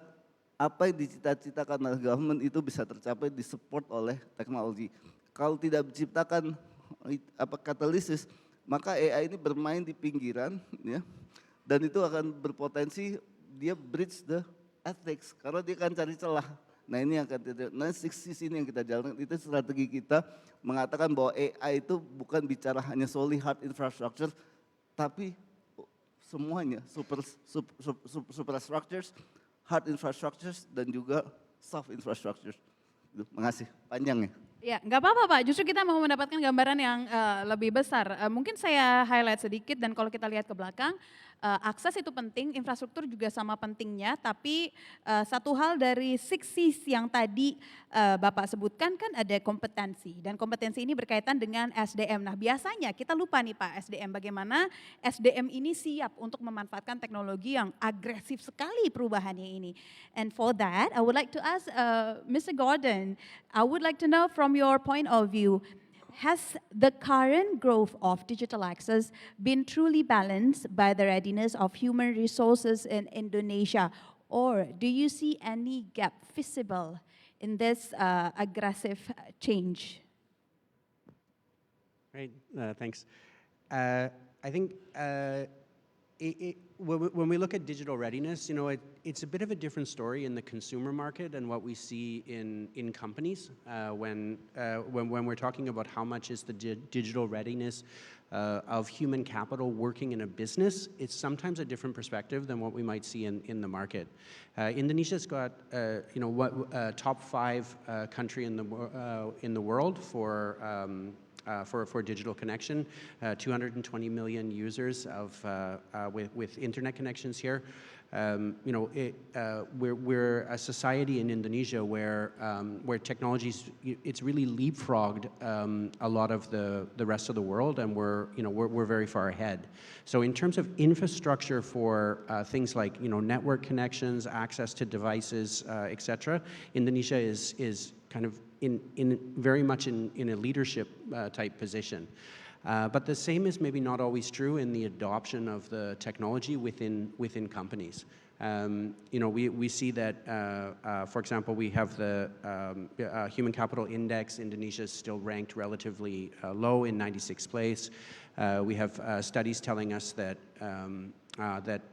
apa yang dicita-citakan oleh government itu bisa tercapai disupport oleh teknologi. Kalau tidak diciptakan katalisis, maka AI ini bermain di pinggiran, ya, dan itu akan berpotensi dia breach the ethics karena dia akan cari celah. Nah ini yang sisi ini yang kita jalankan, itu strategi kita mengatakan bahwa AI itu bukan bicara hanya solely hard infrastructure, tapi semuanya, superstructures, hard infrastructures, dan juga soft infrastructures. Makasih, panjang ya. Ya, nggak apa-apa Pak, justru kita mau mendapatkan gambaran yang lebih besar. Mungkin saya highlight sedikit dan kalau kita lihat ke belakang, akses itu penting, infrastruktur juga sama pentingnya, tapi satu hal dari 6 C's yang tadi Bapak sebutkan kan ada kompetensi, dan kompetensi ini berkaitan dengan SDM. Nah biasanya kita lupa nih Pak SDM, bagaimana SDM ini siap untuk memanfaatkan teknologi yang agresif sekali perubahannya ini. And for that, I would like to ask Mr. Gordon, I would like to know from your point of view, has the current growth of digital access been truly balanced by the readiness of human resources in Indonesia? Or do you see any gap visible in this aggressive change? Right, thanks. I think when we look at digital readiness, you know, it's a bit of a different story in the consumer market and what we see in companies. When we're talking about how much is the digital readiness of human capital working in a business, it's sometimes a different perspective than what we might see in the market. Indonesia's got, you know, top 5 country in the world for digital connection, 220 million users with internet connections here. You know, we're a society in Indonesia where technology's it's really leapfrogged a lot of the rest of the world, and we're very far ahead. So in terms of infrastructure for things like, you know, network connections, access to devices, etc., Indonesia is kind of very much in a leadership type position. But the same is maybe not always true in the adoption of the technology within companies. You know, we see that, for example, we have the Human Capital Index. Indonesia is still ranked relatively low in 96th place. We have studies telling us that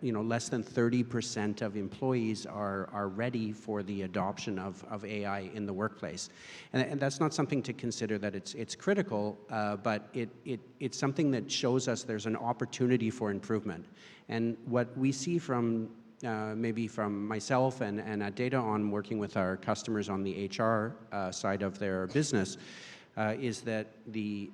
you know, less than 30% of employees are ready for the adoption of AI in the workplace, and that's not something to consider that it's critical, but it's something that shows us there's an opportunity for improvement. And what we see from maybe from myself and at DataOn working with our customers on the HR side of their business, is that the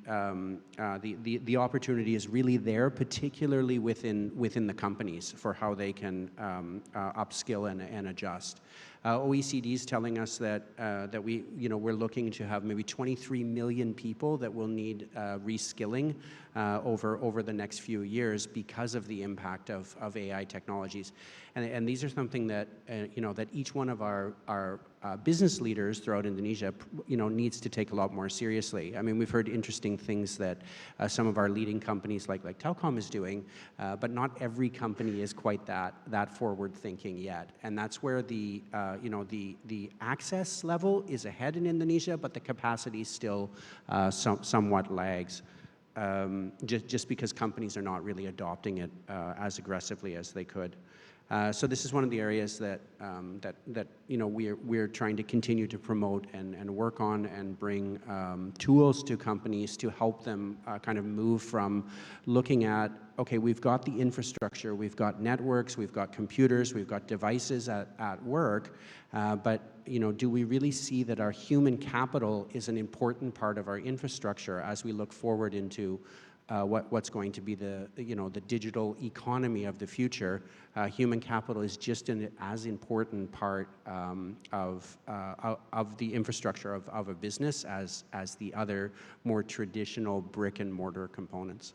opportunity is really there, particularly within the companies, for how they can upskill and adjust. OECD is telling us that we're looking to have maybe 23 million people that will need reskilling over the next few years because of the impact of AI technologies, and these are something that that each one of our business leaders throughout Indonesia needs to take a lot more seriously. I mean, we've heard interesting things that some of our leading companies like Telkom is doing, but not every company is quite that forward thinking yet, and that's where the access level is ahead in Indonesia, but the capacity still somewhat lags. Just because companies are not really adopting it as aggressively as they could. So this is one of the areas that we're trying to continue to promote and work on and bring tools to companies to help them kind of move from looking at, okay, we've got the infrastructure, we've got networks, we've got computers, we've got devices at work, but do we really see that our human capital is an important part of our infrastructure as we look forward into what's going to be the digital economy of the future? Human capital is just an as important part of the infrastructure of a business as the other more traditional brick and mortar components.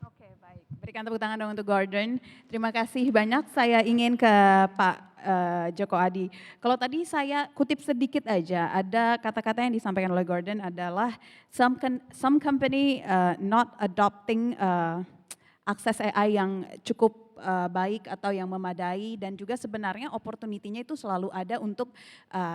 Oke, baik. Berikan tepuk tangan dong untuk Gordon. Terima kasih banyak. Saya ingin ke Pak Joko Adi. Kalau tadi saya kutip sedikit aja, ada kata-kata yang disampaikan oleh Gordon adalah some company not adopting akses AI yang cukup baik atau yang memadai, dan juga sebenarnya opportunity-nya itu selalu ada untuk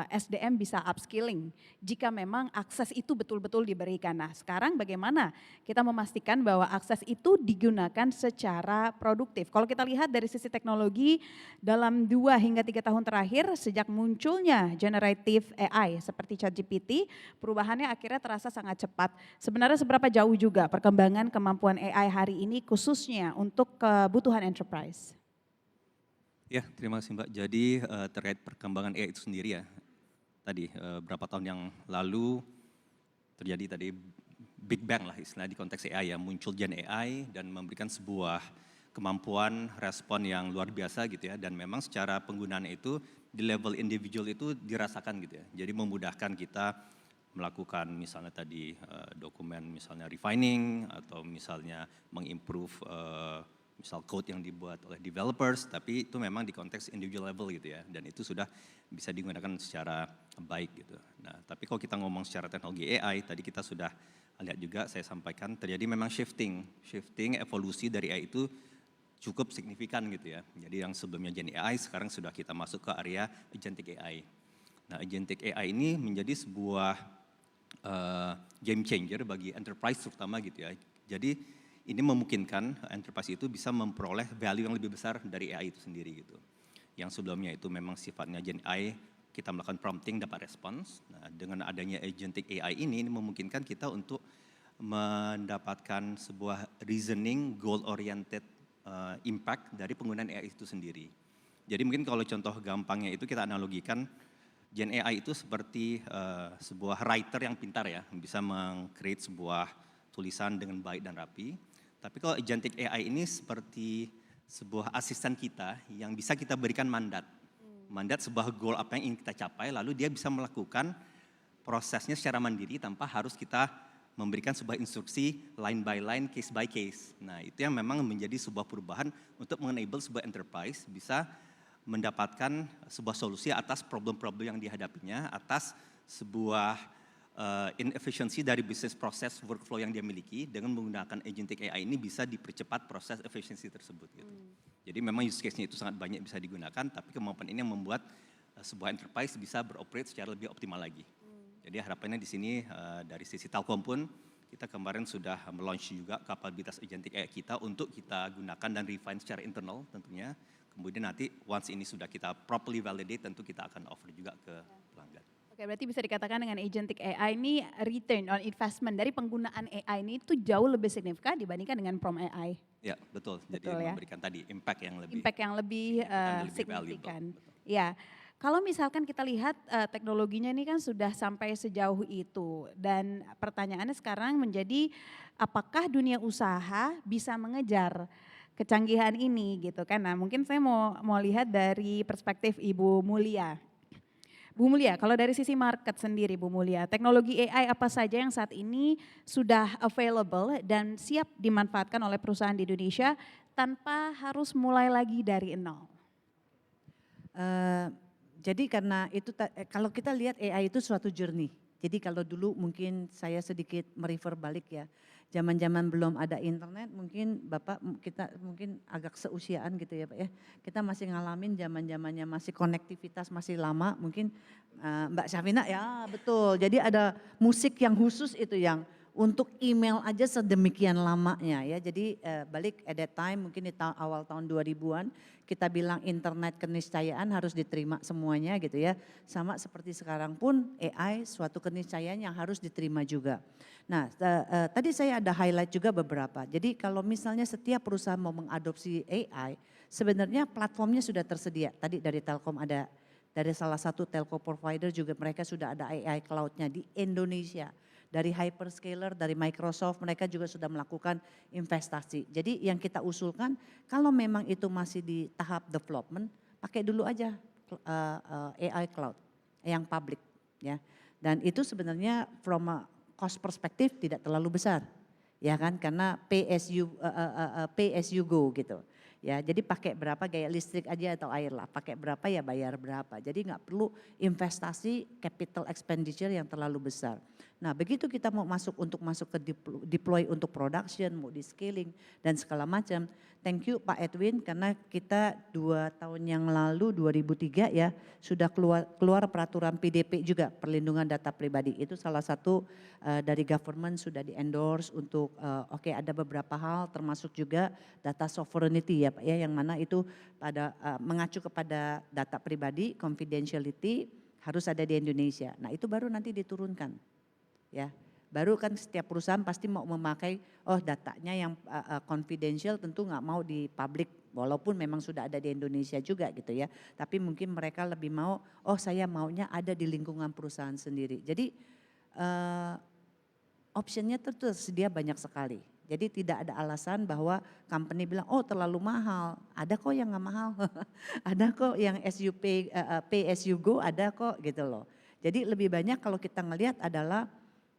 SDM bisa upskilling jika memang akses itu betul-betul diberikan. Nah, sekarang bagaimana kita memastikan bahwa akses itu digunakan secara produktif? Kalau kita lihat dari sisi teknologi dalam 2 hingga 3 tahun terakhir sejak munculnya generative AI seperti ChatGPT, perubahannya akhirnya terasa sangat cepat. Sebenarnya seberapa jauh juga perkembangan kemampuan AI hari ini khususnya untuk kebutuhan enterprise? Ya, terima kasih Mbak. Jadi terkait perkembangan AI itu sendiri ya, tadi berapa tahun yang lalu terjadi tadi Big Bang lah istilahnya di konteks AI ya, muncul Gen AI dan memberikan sebuah kemampuan respon yang luar biasa gitu ya, dan memang secara penggunaannya itu di level individual itu dirasakan gitu ya, jadi memudahkan kita melakukan misalnya tadi dokumen misalnya refining atau misalnya mengimprove misal code yang dibuat oleh developers, tapi itu memang di konteks individual level gitu ya, dan itu sudah bisa digunakan secara baik gitu. Nah, tapi kalau kita ngomong secara teknologi AI, tadi kita sudah lihat juga, saya sampaikan terjadi memang shifting evolusi dari AI itu cukup signifikan gitu ya. Jadi yang sebelumnya Gen AI sekarang sudah kita masuk ke area agentic AI. Nah, agentic AI ini menjadi sebuah game changer bagi enterprise terutama gitu ya. Jadi ini memungkinkan enterprise itu bisa memperoleh value yang lebih besar dari AI itu sendiri gitu. Yang sebelumnya itu memang sifatnya Gen AI, kita melakukan prompting dapat respons. Nah, dengan adanya agentic AI ini memungkinkan kita untuk mendapatkan sebuah reasoning goal oriented impact dari penggunaan AI itu sendiri. Jadi mungkin kalau contoh gampangnya itu kita analogikan Gen AI itu seperti sebuah writer yang pintar ya, bisa meng-create sebuah tulisan dengan baik dan rapi. Tapi kalau agentic AI ini seperti sebuah asisten kita yang bisa kita berikan mandat. Mandat sebuah goal apa yang ingin kita capai, lalu dia bisa melakukan prosesnya secara mandiri tanpa harus kita memberikan sebuah instruksi line by line, case by case. Nah, itu yang memang menjadi sebuah perubahan untuk mengenable sebuah enterprise bisa mendapatkan sebuah solusi atas problem-problem yang dihadapinya, atas sebuah inefficiency dari bisnis proses workflow yang dia miliki. Dengan menggunakan agentic AI ini bisa dipercepat proses efisiensi tersebut gitu. Jadi memang use case-nya itu sangat banyak bisa digunakan, tapi kemampuan ini yang membuat sebuah enterprise bisa beroperate secara lebih optimal lagi. Jadi harapannya di sini dari sisi Telkom pun kita kemarin sudah meluncur juga kapabilitas agentic AI kita untuk kita gunakan dan refine secara internal tentunya. Kemudian nanti once ini sudah kita properly validate, tentu kita akan offer juga ke pelanggan. Oke, berarti bisa dikatakan dengan agentic AI ini return on investment dari penggunaan AI ini itu jauh lebih signifikan dibandingkan dengan prompt AI. Ya, betul. Jadi Betul ya. memberikan tadi impact yang lebih signifikan. Ya. Kalau misalkan kita lihat teknologinya ini kan sudah sampai sejauh itu dan pertanyaannya sekarang menjadi apakah dunia usaha bisa mengejar kecanggihan ini gitu kan. Nah, mungkin saya mau lihat dari perspektif Ibu Mulia. Bu Mulia, kalau dari sisi market sendiri Bu Mulia, teknologi AI apa saja yang saat ini sudah available dan siap dimanfaatkan oleh perusahaan di Indonesia tanpa harus mulai lagi dari nol? Jadi karena itu kalau kita lihat AI itu suatu journey. Jadi kalau dulu mungkin saya sedikit merefer balik ya. Zaman-zaman belum ada internet mungkin Bapak kita mungkin agak seusiaan gitu ya Pak ya. Kita masih ngalamin zaman-zamannya masih konektivitas masih lama mungkin Mbak Syafina ya betul. Jadi ada musik yang khusus itu yang untuk email aja sedemikian lamanya ya. Jadi balik at that time mungkin di awal tahun 2000-an kita bilang internet keniscayaan harus diterima semuanya gitu ya. Sama seperti sekarang pun AI suatu keniscayaan yang harus diterima juga. Nah tadi saya ada highlight juga beberapa. Jadi kalau misalnya setiap perusahaan mau mengadopsi AI sebenarnya platformnya sudah tersedia. Tadi dari Telkom ada, dari salah satu telco provider juga mereka sudah ada AI cloud-nya di Indonesia. Dari hyperscaler, dari Microsoft, mereka juga sudah melakukan investasi. Jadi yang kita usulkan, kalau memang itu masih di tahap development, pakai dulu aja AI cloud yang public, ya. Dan itu sebenarnya from a cost perspektif tidak terlalu besar, ya kan? Karena pay as you go gitu. Ya, jadi pakai berapa gaya listrik aja atau air lah, pakai berapa ya bayar berapa. Jadi nggak perlu investasi capital expenditure yang terlalu besar. Nah begitu kita mau masuk ke deploy untuk production, mau di scaling dan segala macam. Thank you Pak Edwin karena kita 2 tahun yang lalu 2003 ya sudah keluar peraturan PDP juga perlindungan data pribadi. Itu salah satu dari government sudah di endorse untuk oke, ada beberapa hal termasuk juga data sovereignty ya Pak ya yang mana itu pada mengacu kepada data pribadi, confidentiality harus ada di Indonesia. Nah itu baru nanti diturunkan. Ya, baru kan setiap perusahaan pasti mau memakai, datanya yang confidential tentu nggak mau di public, walaupun memang sudah ada di Indonesia juga gitu ya. Tapi mungkin mereka lebih mau, saya maunya ada di lingkungan perusahaan sendiri. Jadi optionnya tersedia banyak sekali. Jadi tidak ada alasan bahwa company bilang, terlalu mahal. Ada kok yang nggak mahal, ada kok yang pay as you go, ada kok gitu loh. Jadi lebih banyak kalau kita ngelihat adalah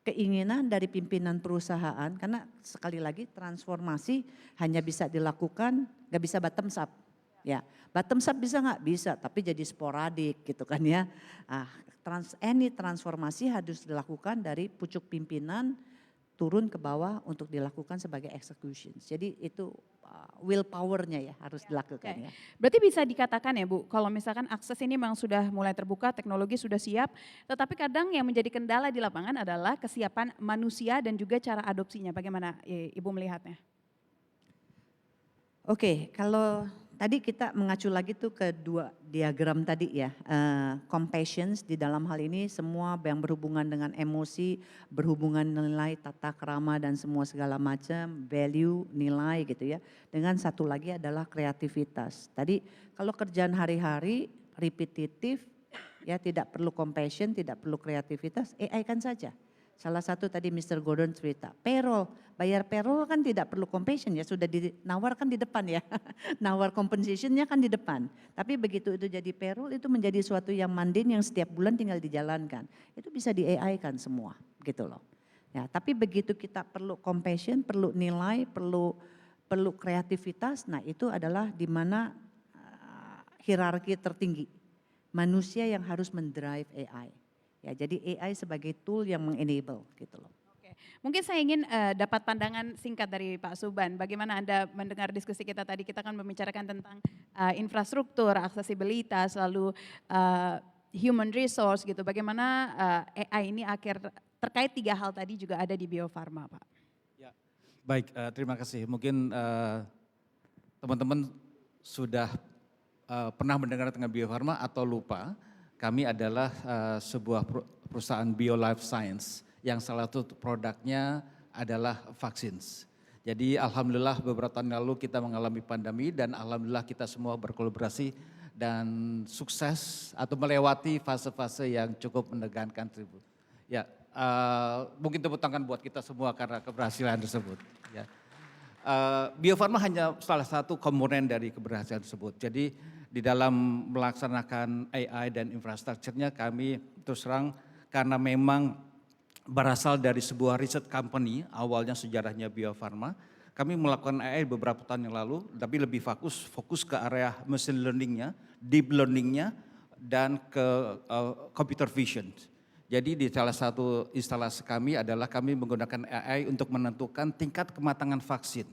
keinginan dari pimpinan perusahaan karena sekali lagi transformasi hanya bisa dilakukan, gak bisa bottom up. Ya, bottom up bisa nggak? Bisa, tapi jadi sporadik gitu kan ya. Any transformasi harus dilakukan dari pucuk pimpinan turun ke bawah untuk dilakukan sebagai execution. Jadi itu willpower-nya ya harus dilakukan Oke. ya. Berarti bisa dikatakan ya Bu, kalau misalkan akses ini memang sudah mulai terbuka, teknologi sudah siap, tetapi kadang yang menjadi kendala di lapangan adalah kesiapan manusia dan juga cara adopsinya. Bagaimana Ibu melihatnya? Oke, kalau tadi kita mengacu lagi tuh ke dua diagram tadi ya, compassion di dalam hal ini semua yang berhubungan dengan emosi, berhubungan nilai, tata krama dan semua segala macam, value, nilai gitu ya. Dengan satu lagi adalah kreativitas. Tadi kalau kerjaan hari-hari repetitif ya tidak perlu compassion, tidak perlu kreativitas, AI kan saja. Salah satu tadi Mr. Gordon cerita, payroll, bayar payroll kan tidak perlu compensation ya, sudah dinawarkan di depan ya. Nawar compensationnya kan di depan. Tapi begitu itu jadi payroll itu menjadi suatu yang mundane yang setiap bulan tinggal dijalankan. Itu bisa di AI kan semua gitu loh. Ya, tapi begitu kita perlu compassion, perlu nilai, perlu kreativitas, nah itu adalah di mana hierarki tertinggi. Manusia yang harus mendrive AI. Ya, jadi AI sebagai tool yang mengenable gitu loh. Oke, mungkin saya ingin dapat pandangan singkat dari Pak Suban. Bagaimana Anda mendengar diskusi kita tadi? Kita kan membicarakan tentang infrastruktur, aksesibilitas, lalu human resource gitu. Bagaimana AI ini terkait 3 hal tadi juga ada di Bio Farma, Pak. Ya, baik, terima kasih. Mungkin teman-teman sudah pernah mendengar tentang Bio Farma atau lupa. Kami adalah sebuah perusahaan bio life science yang salah satu produknya adalah vaccines. Jadi alhamdulillah beberapa tahun lalu kita mengalami pandemi dan alhamdulillah kita semua berkolaborasi dan sukses atau melewati fase-fase yang cukup menegangkan tersebut. Ya, mungkin tepuk tangan buat kita semua karena keberhasilan tersebut. Ya. Bio Farma hanya salah satu komponen dari keberhasilan tersebut. Jadi di dalam melaksanakan AI dan infrastrukturnya kami terus terang karena memang berasal dari sebuah riset company, awalnya sejarahnya Bio Farma, kami melakukan AI beberapa tahun yang lalu, tapi lebih fokus ke area machine learningnya, deep learningnya, dan ke computer vision. Jadi di salah satu instalasi kami adalah kami menggunakan AI untuk menentukan tingkat kematangan vaksin.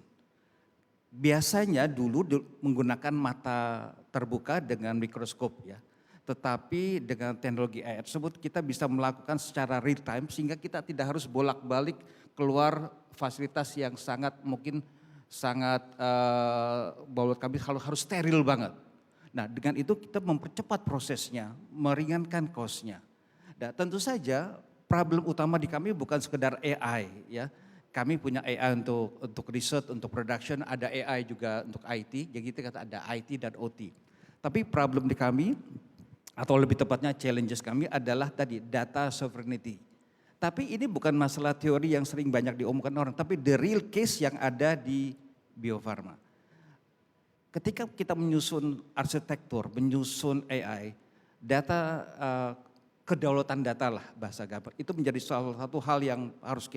Biasanya dulu menggunakan mata terbuka dengan mikroskop ya. Tetapi dengan teknologi AI tersebut kita bisa melakukan secara real time sehingga kita tidak harus bolak-balik keluar fasilitas yang sangat menurut kami harus steril banget. Nah dengan itu kita mempercepat prosesnya, meringankan cost-nya. Dan tentu saja problem utama di kami bukan sekedar AI ya. Kami punya AI untuk riset, untuk production, ada AI juga untuk IT, jadi kita kata ada IT dan OT. Tapi problem di kami, atau lebih tepatnya challenges kami adalah tadi data sovereignty. Tapi ini bukan masalah teori yang sering banyak diomongkan orang, tapi the real case yang ada di Bio Farma. Ketika kita menyusun arsitektur, menyusun AI, data kedaulatan data lah bahasa gampang, itu menjadi salah satu hal yang harus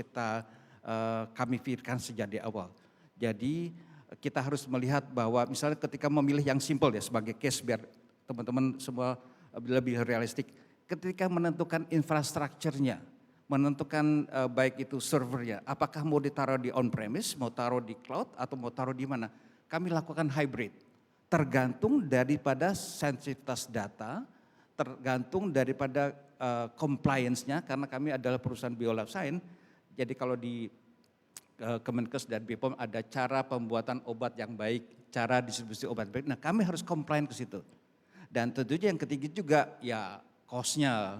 kami pikirkan sejak di awal. Jadi kita harus melihat bahwa misalnya ketika memilih yang simple ya sebagai case biar teman-teman semua lebih realistik. Ketika menentukan infrastrukturnya, menentukan baik itu servernya, apakah mau ditaruh di on-premise, mau taruh di cloud atau mau taruh di mana. Kami lakukan hybrid, tergantung daripada sensitivitas data, tergantung daripada compliance-nya karena kami adalah perusahaan bio life science. Jadi kalau di Kemenkes dan BPOM ada cara pembuatan obat yang baik, cara distribusi obat baik. Nah kami harus compliant ke situ. Dan tentunya yang ketiga juga ya cost-nya.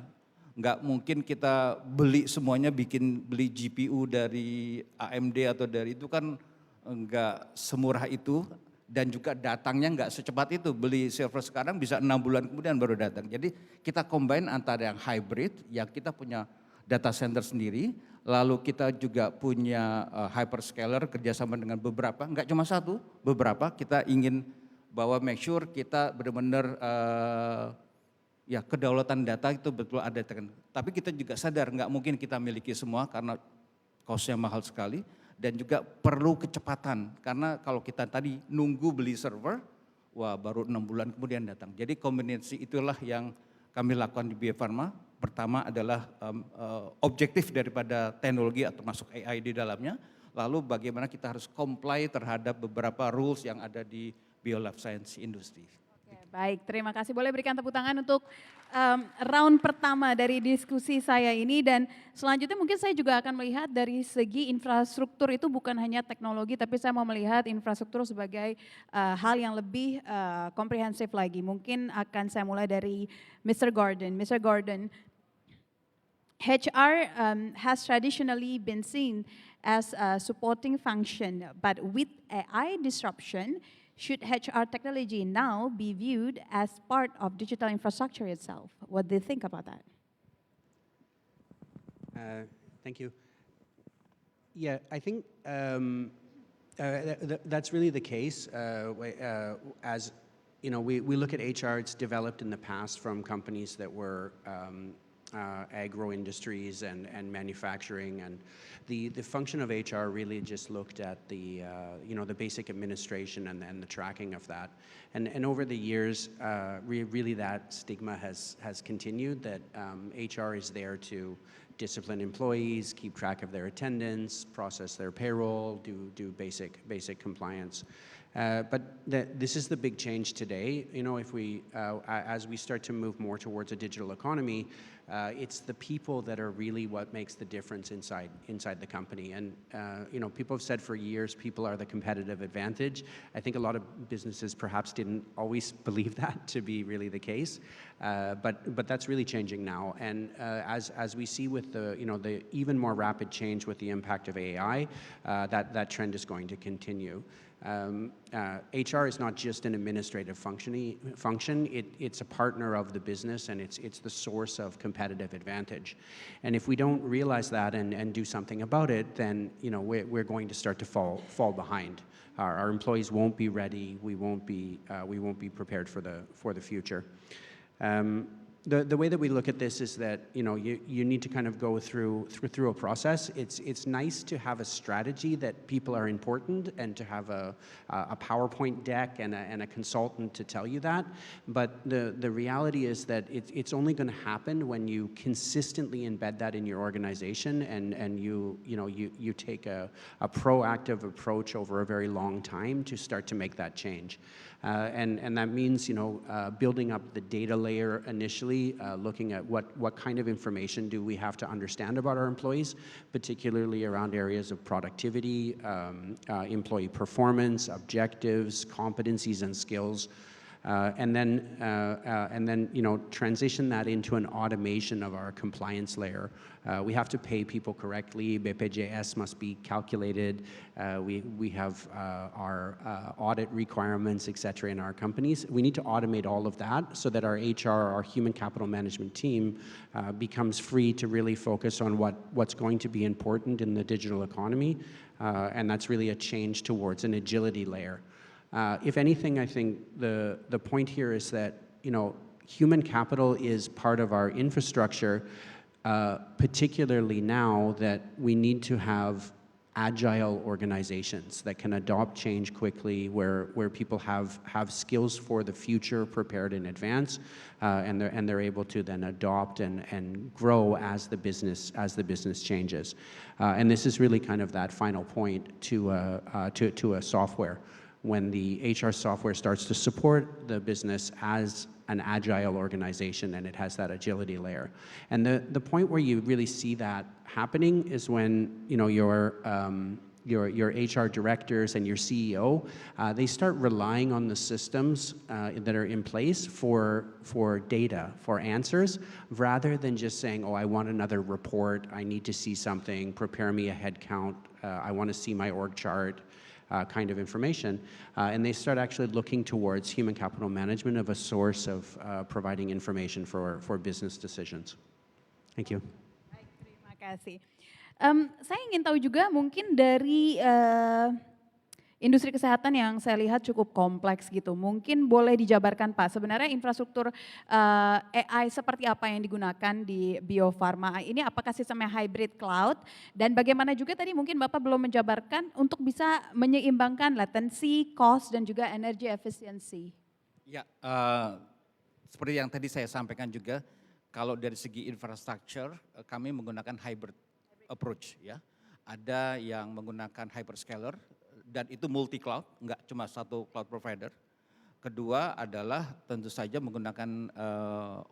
Nggak mungkin kita beli semuanya beli GPU dari AMD atau dari itu kan nggak semurah itu. Dan juga datangnya nggak secepat itu, beli server sekarang bisa 6 bulan kemudian baru datang. Jadi kita combine antara yang hybrid, yang kita punya data center sendiri, lalu kita juga punya hyperscaler kerjasama dengan beberapa, nggak cuma satu, beberapa. Kita ingin bahwa make sure kita benar-benar ya kedaulatan data itu betul ada. Tapi kita juga sadar nggak mungkin kita miliki semua karena cost-nya mahal sekali. Dan juga perlu kecepatan, karena kalau kita tadi nunggu beli server, wah baru 6 bulan kemudian datang. Jadi kombinasi itulah yang kami lakukan di Bio Farma. Pertama adalah objektif daripada teknologi atau masuk AI di dalamnya. Lalu bagaimana kita harus comply terhadap beberapa rules yang ada di biolife science industry. Oke, baik, terima kasih. Boleh berikan tepuk tangan untuk round pertama dari diskusi saya ini, dan selanjutnya mungkin saya juga akan melihat dari segi infrastruktur itu bukan hanya teknologi, tapi saya mau melihat infrastruktur sebagai hal yang lebih komprehensif lagi. Mungkin akan saya mulai dari Mr. Gordon. Mr. Gordon, HR has traditionally been seen as a supporting function, but with AI disruption, should HR technology now be viewed as part of digital infrastructure itself? What do you think about that? Thank you. Yeah, I think that's really the case. As you know, we look at HR, it's developed in the past from companies that were agro industries and manufacturing, and the function of HR really just looked at the the basic administration and the tracking of that, and over the years really that stigma has continued, that HR is there to discipline employees, keep track of their attendance, process their payroll, do basic compliance. But this is the big change today. You know, if we, as we start to move more towards a digital economy, it's the people that are really what makes the difference inside the company. And you know, people have said for years, people are the competitive advantage. I think a lot of businesses perhaps didn't always believe that to be really the case, but that's really changing now. And as we see with the even more rapid change with the impact of AI, that trend is going to continue. HR is not just an administrative function, it's a partner of the business, and it's the source of competitive advantage. And if we don't realize that and do something about it, then we're going to start to fall behind. Our employees won't be ready, we won't be prepared for the future. The way that we look at this is that you need to kind of go through a process. It's nice to have a strategy that people are important and to have a PowerPoint deck and a consultant to tell you that. But the reality is that it's only going to happen when you consistently embed that in your organization and you take a proactive approach over a very long time to start to make that change. And that means building up the data layer initially, looking at what kind of information do we have to understand about our employees, particularly around areas of productivity, employee performance, objectives, competencies, and skills. And then transition that into an automation of our compliance layer. We have to pay people correctly. BPJS must be calculated. We have our audit requirements, et cetera, in our companies. We need to automate all of that so that our HR, our human capital management team, becomes free to really focus on what's going to be important in the digital economy, and that's really a change towards an agility layer. If anything, I think the point here is that human capital is part of our infrastructure, particularly now that we need to have agile organizations that can adopt change quickly, where people have skills for the future prepared in advance, and they're able to then adopt and grow as the business changes. And this is really kind of that final point to a software. When the HR software starts to support the business as an agile organization and it has that agility layer. And the point where you really see that happening is when your HR directors and your CEO, they start relying on the systems that are in place for data, for answers, rather than just saying, oh, I want another report, I need to see something, prepare me a head count, I want to see my org chart, kind of information, and they start actually looking towards human capital management of a source of providing information for business decisions. Thank you. Baik, terima kasih. Saya ingin tahu juga mungkin dari industri kesehatan yang saya lihat cukup kompleks gitu. Mungkin boleh dijabarkan Pak, sebenarnya infrastruktur AI seperti apa yang digunakan di Bio Farma ini, apakah sistemnya hybrid cloud, dan bagaimana juga tadi mungkin Bapak belum menjabarkan untuk bisa menyeimbangkan latency, cost, dan juga energy efficiency. Ya, seperti yang tadi saya sampaikan juga, Kalau dari segi infrastructure, kami menggunakan hybrid approach ya. Ada yang menggunakan hyperscaler dan itu multi cloud, nggak cuma satu cloud provider. Kedua adalah tentu saja menggunakan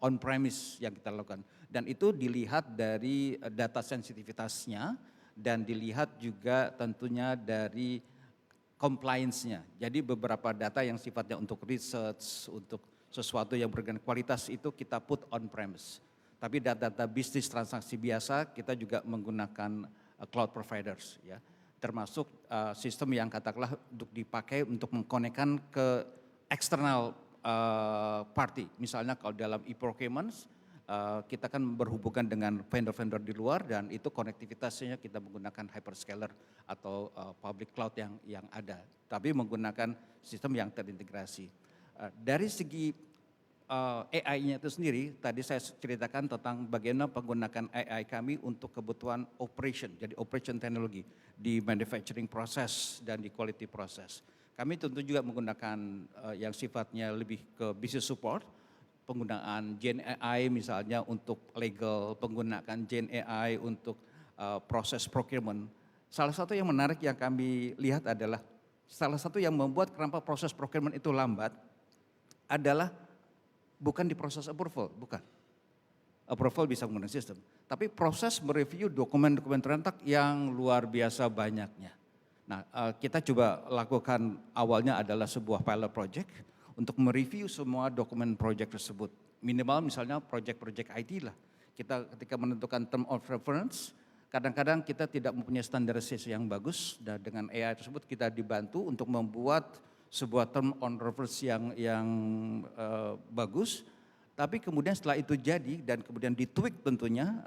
on-premise yang kita lakukan. Dan itu dilihat dari data sensitivitasnya dan dilihat juga tentunya dari compliance-nya. Jadi beberapa data yang sifatnya untuk research, untuk sesuatu yang bergen kualitas itu kita put on-premise. Tapi data-data bisnis transaksi biasa kita juga menggunakan cloud providers ya. Termasuk sistem yang katakanlah untuk dipakai untuk mengkonekkan ke external party. Misalnya kalau dalam e-procurement kita kan berhubungan dengan vendor-vendor di luar dan itu konektivitasnya kita menggunakan hyperscaler atau public cloud yang ada. Tapi menggunakan sistem yang terintegrasi. Dari segi AI-nya itu sendiri, tadi saya ceritakan tentang bagaimana penggunaan AI kami untuk kebutuhan operation, jadi operation teknologi di manufacturing process dan di quality process. Kami tentu juga menggunakan yang sifatnya lebih ke business support, penggunaan Gen AI misalnya untuk legal, penggunaan Gen AI untuk proses procurement. Salah satu yang menarik yang kami lihat adalah, salah satu yang membuat kenapa proses procurement itu lambat adalah bukan di proses approval, bukan. Approval bisa menggunakan sistem. Tapi proses mereview dokumen-dokumen terentak yang luar biasa banyaknya. Nah, kita coba lakukan awalnya adalah sebuah pilot project untuk mereview semua dokumen project tersebut. Minimal misalnya project-project IT lah. Kita ketika menentukan term of reference, kadang-kadang kita tidak mempunyai standarisasi yang bagus dan dengan AI tersebut kita dibantu untuk membuat sebuah term on reference yang bagus. Tapi kemudian setelah itu jadi dan kemudian ditweak tentunya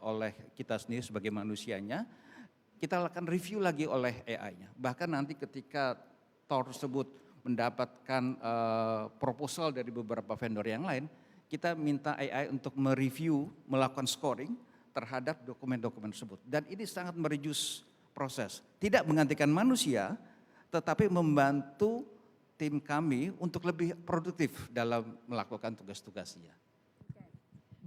oleh kita sendiri sebagai manusianya, kita akan review lagi oleh AI-nya. Bahkan nanti ketika TOR tersebut mendapatkan proposal dari beberapa vendor yang lain, kita minta AI untuk mereview, melakukan scoring terhadap dokumen-dokumen tersebut. Dan ini sangat mereduce proses. Tidak menggantikan manusia, tetapi membantu tim kami untuk lebih produktif dalam melakukan tugas-tugasnya.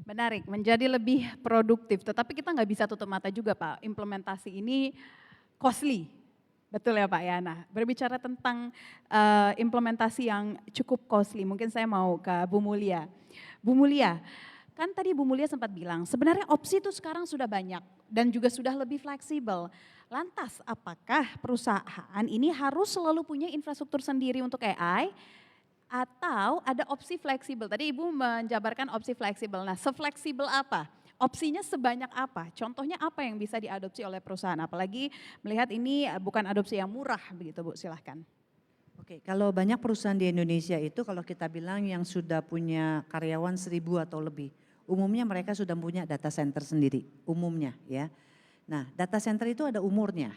Menarik, menjadi lebih produktif. Tetapi kita nggak bisa tutup mata juga Pak, implementasi ini costly. Betul ya Pak ya? Nah, berbicara tentang implementasi yang cukup costly, mungkin saya mau ke Bu Mulia. Bu Mulia, kan tadi Bu Mulia sempat bilang, sebenarnya opsi itu sekarang sudah banyak dan juga sudah lebih fleksibel. Lantas, apakah perusahaan ini harus selalu punya infrastruktur sendiri untuk AI? Atau ada opsi fleksibel? Tadi Ibu menjabarkan opsi fleksibel. Nah, sefleksibel apa? Opsinya sebanyak apa? Contohnya apa yang bisa diadopsi oleh perusahaan? Apalagi melihat ini bukan adopsi yang murah begitu Bu, silahkan. Oke, kalau banyak perusahaan di Indonesia itu kalau kita bilang yang sudah punya karyawan 1.000 atau lebih, umumnya mereka sudah punya data center sendiri, umumnya ya. Nah, data center itu ada umurnya.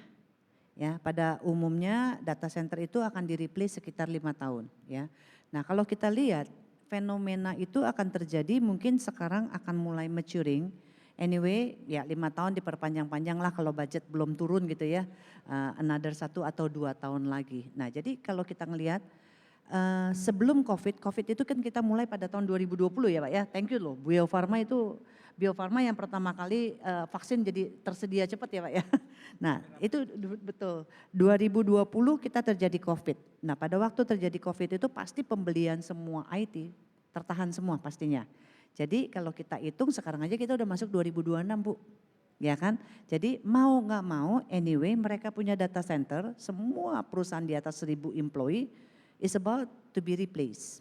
Ya, pada umumnya data center itu akan di-replace sekitar 5 tahun ya. Nah, kalau kita lihat fenomena itu akan terjadi mungkin sekarang akan mulai maturing. Anyway, ya 5 tahun diperpanjang-panjang lah kalau budget belum turun gitu ya. Another 1 atau 2 tahun lagi. Nah, jadi kalau kita ngelihat sebelum COVID itu kan kita mulai pada tahun 2020 ya Pak ya. Thank you loh, Bio Farma yang pertama kali vaksin jadi tersedia cepat ya Pak ya. Nah itu betul, 2020 kita terjadi COVID. Nah pada waktu terjadi COVID itu pasti pembelian semua IT tertahan semua pastinya. Jadi kalau kita hitung sekarang aja kita udah masuk 2026 Bu. Ya kan, jadi mau nggak mau anyway mereka punya data center, semua perusahaan di atas 1.000 employee is about to be replaced.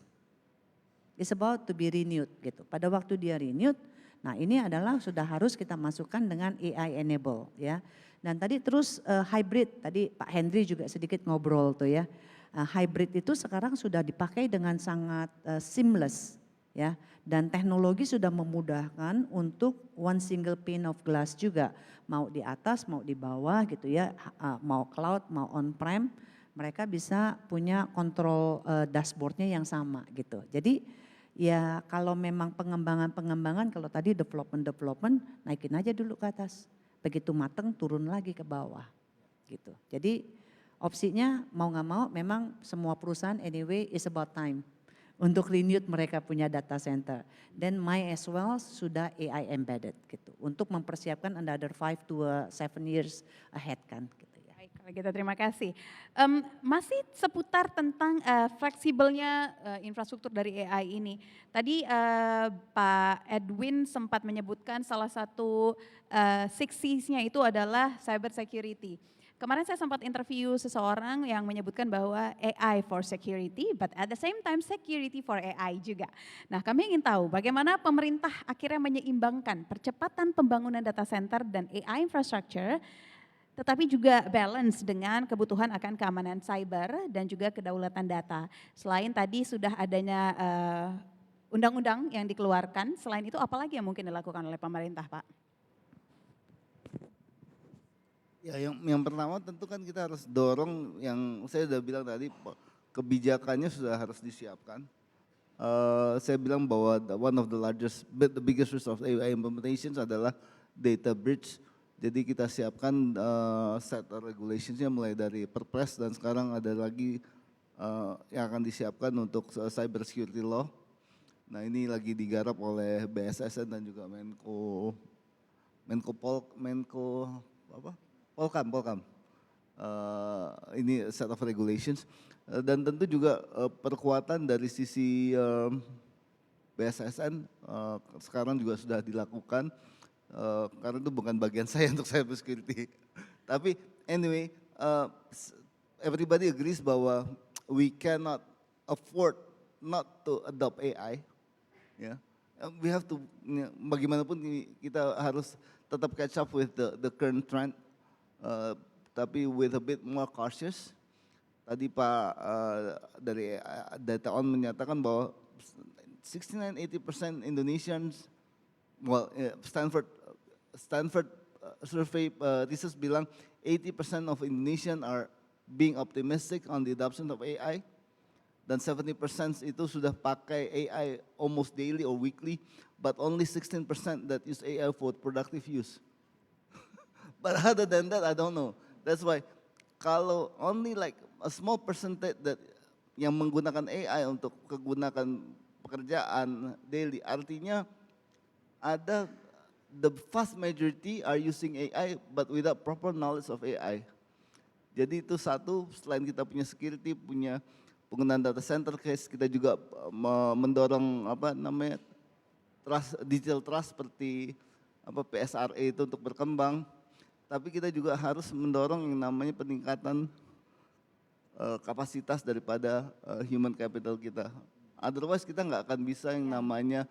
It's about to be renewed gitu. Pada waktu dia renewed, nah ini adalah sudah harus kita masukkan dengan AI enable ya. Dan tadi terus hybrid, tadi Pak Henry juga sedikit ngobrol tuh ya. Hybrid itu sekarang sudah dipakai dengan sangat seamless ya. Dan teknologi sudah memudahkan untuk one single pane of glass juga. Mau di atas, mau di bawah gitu ya, mau cloud, mau on-prem. Mereka bisa punya kontrol dashboardnya yang sama gitu. Jadi ya kalau memang pengembangan kalau tadi development naikin aja dulu ke atas. Begitu mateng turun lagi ke bawah gitu. Jadi opsinya mau nggak mau memang semua perusahaan anyway is about time. untuk renew mereka punya data center. Dan might as well sudah AI embedded gitu untuk mempersiapkan another 5 to 7 years ahead kan gitu ya. Baik, kalau gitu terima kasih. Masih seputar tentang fleksibelnya infrastruktur dari AI ini. Tadi Pak Edwin sempat menyebutkan salah satu 6Cs-nya itu adalah cyber security. Kemarin saya sempat interview seseorang yang menyebutkan bahwa AI for security, but at the same time security for AI juga. Nah, kami ingin tahu bagaimana pemerintah akhirnya menyeimbangkan percepatan pembangunan data center dan AI infrastructure, tetapi juga balance dengan kebutuhan akan keamanan cyber dan juga kedaulatan data. Selain tadi sudah adanya undang-undang yang dikeluarkan, selain itu apalagi yang mungkin dilakukan oleh pemerintah, Pak? Ya, yang pertama tentu kan kita harus dorong yang saya sudah bilang tadi, kebijakannya sudah harus disiapkan. Saya bilang bahwa one of the biggest risk of AI implementations adalah data breach. Jadi kita siapkan set of regulationsnya mulai dari Perpres dan sekarang ada lagi yang akan disiapkan untuk cyber security law. Nah ini lagi digarap oleh BSSN dan juga Polkam. Ini set of regulations dan tentu juga perkuatan dari sisi BSSN sekarang juga sudah dilakukan karena itu bukan bagian saya untuk cyber security. Tapi anyway, everybody agrees bahwa we cannot afford not to adopt AI. Ya, we have to, bagaimanapun kita harus tetap catch up with the current trend. Tapi with a bit more cautious. Tadi Pak dari Data On menyatakan bahwa 69-80% Indonesians, Stanford survey research bilang 80% of Indonesian are being optimistic on the adoption of AI. Dan 70% itu sudah pakai AI almost daily or weekly, but only 16% that use AI for productive use. But other than that, I don't know. That's why kalau only like a small percentage that yang menggunakan AI untuk kegunakan pekerjaan daily, artinya ada the vast majority are using AI but without proper knowledge of AI. Jadi itu satu, selain kita punya security, punya penggunaan data center case, kita juga mendorong digital trust seperti PSRA itu untuk berkembang. Tapi kita juga harus mendorong yang namanya peningkatan kapasitas daripada human capital kita. Otherwise kita nggak akan bisa yang namanya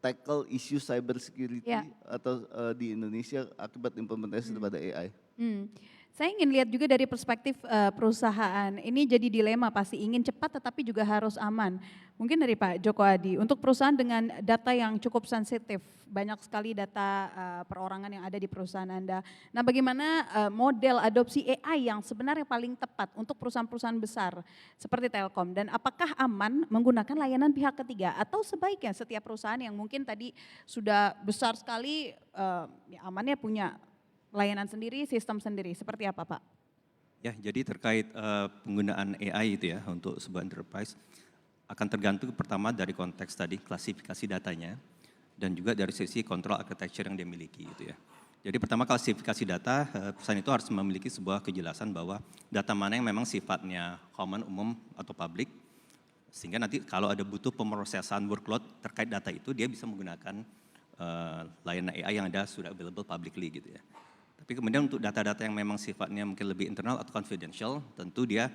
tackle isu cyber security atau di Indonesia akibat implementasi daripada AI. Saya ingin lihat juga dari perspektif perusahaan, ini jadi dilema pasti ingin cepat tetapi juga harus aman. Mungkin dari Pak Joko Adi, untuk perusahaan dengan data yang cukup sensitif, banyak sekali data perorangan yang ada di perusahaan Anda. Nah bagaimana model adopsi AI yang sebenarnya paling tepat untuk perusahaan-perusahaan besar seperti Telkom, dan apakah aman menggunakan layanan pihak ketiga atau sebaiknya setiap perusahaan yang mungkin tadi sudah besar sekali amannya punya layanan sendiri, sistem sendiri, seperti apa Pak? Ya, jadi terkait penggunaan AI itu ya untuk sebuah enterprise akan tergantung pertama dari konteks tadi klasifikasi datanya dan juga dari sisi control architecture yang dia miliki gitu ya. Jadi pertama klasifikasi data, perusahaan itu harus memiliki sebuah kejelasan bahwa data mana yang memang sifatnya common, umum atau public, sehingga nanti kalau ada butuh pemrosesan workload terkait data itu dia bisa menggunakan layanan AI yang ada sudah available publicly gitu ya. Tapi kemudian untuk data-data yang memang sifatnya mungkin lebih internal atau confidential, tentu dia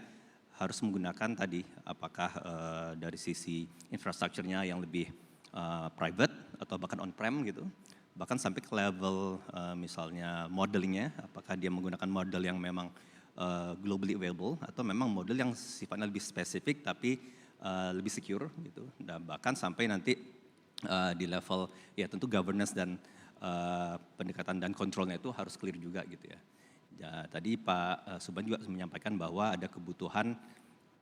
harus menggunakan tadi apakah dari sisi infrastrukturnya yang lebih private atau bahkan on-prem gitu, bahkan sampai ke level misalnya modelingnya, apakah dia menggunakan model yang memang globally available atau memang model yang sifatnya lebih spesifik tapi lebih secure gitu, dan bahkan sampai nanti di level ya tentu governance dan pendekatan dan kontrolnya itu harus clear juga gitu ya. Ya tadi Pak Suban juga menyampaikan bahwa ada kebutuhan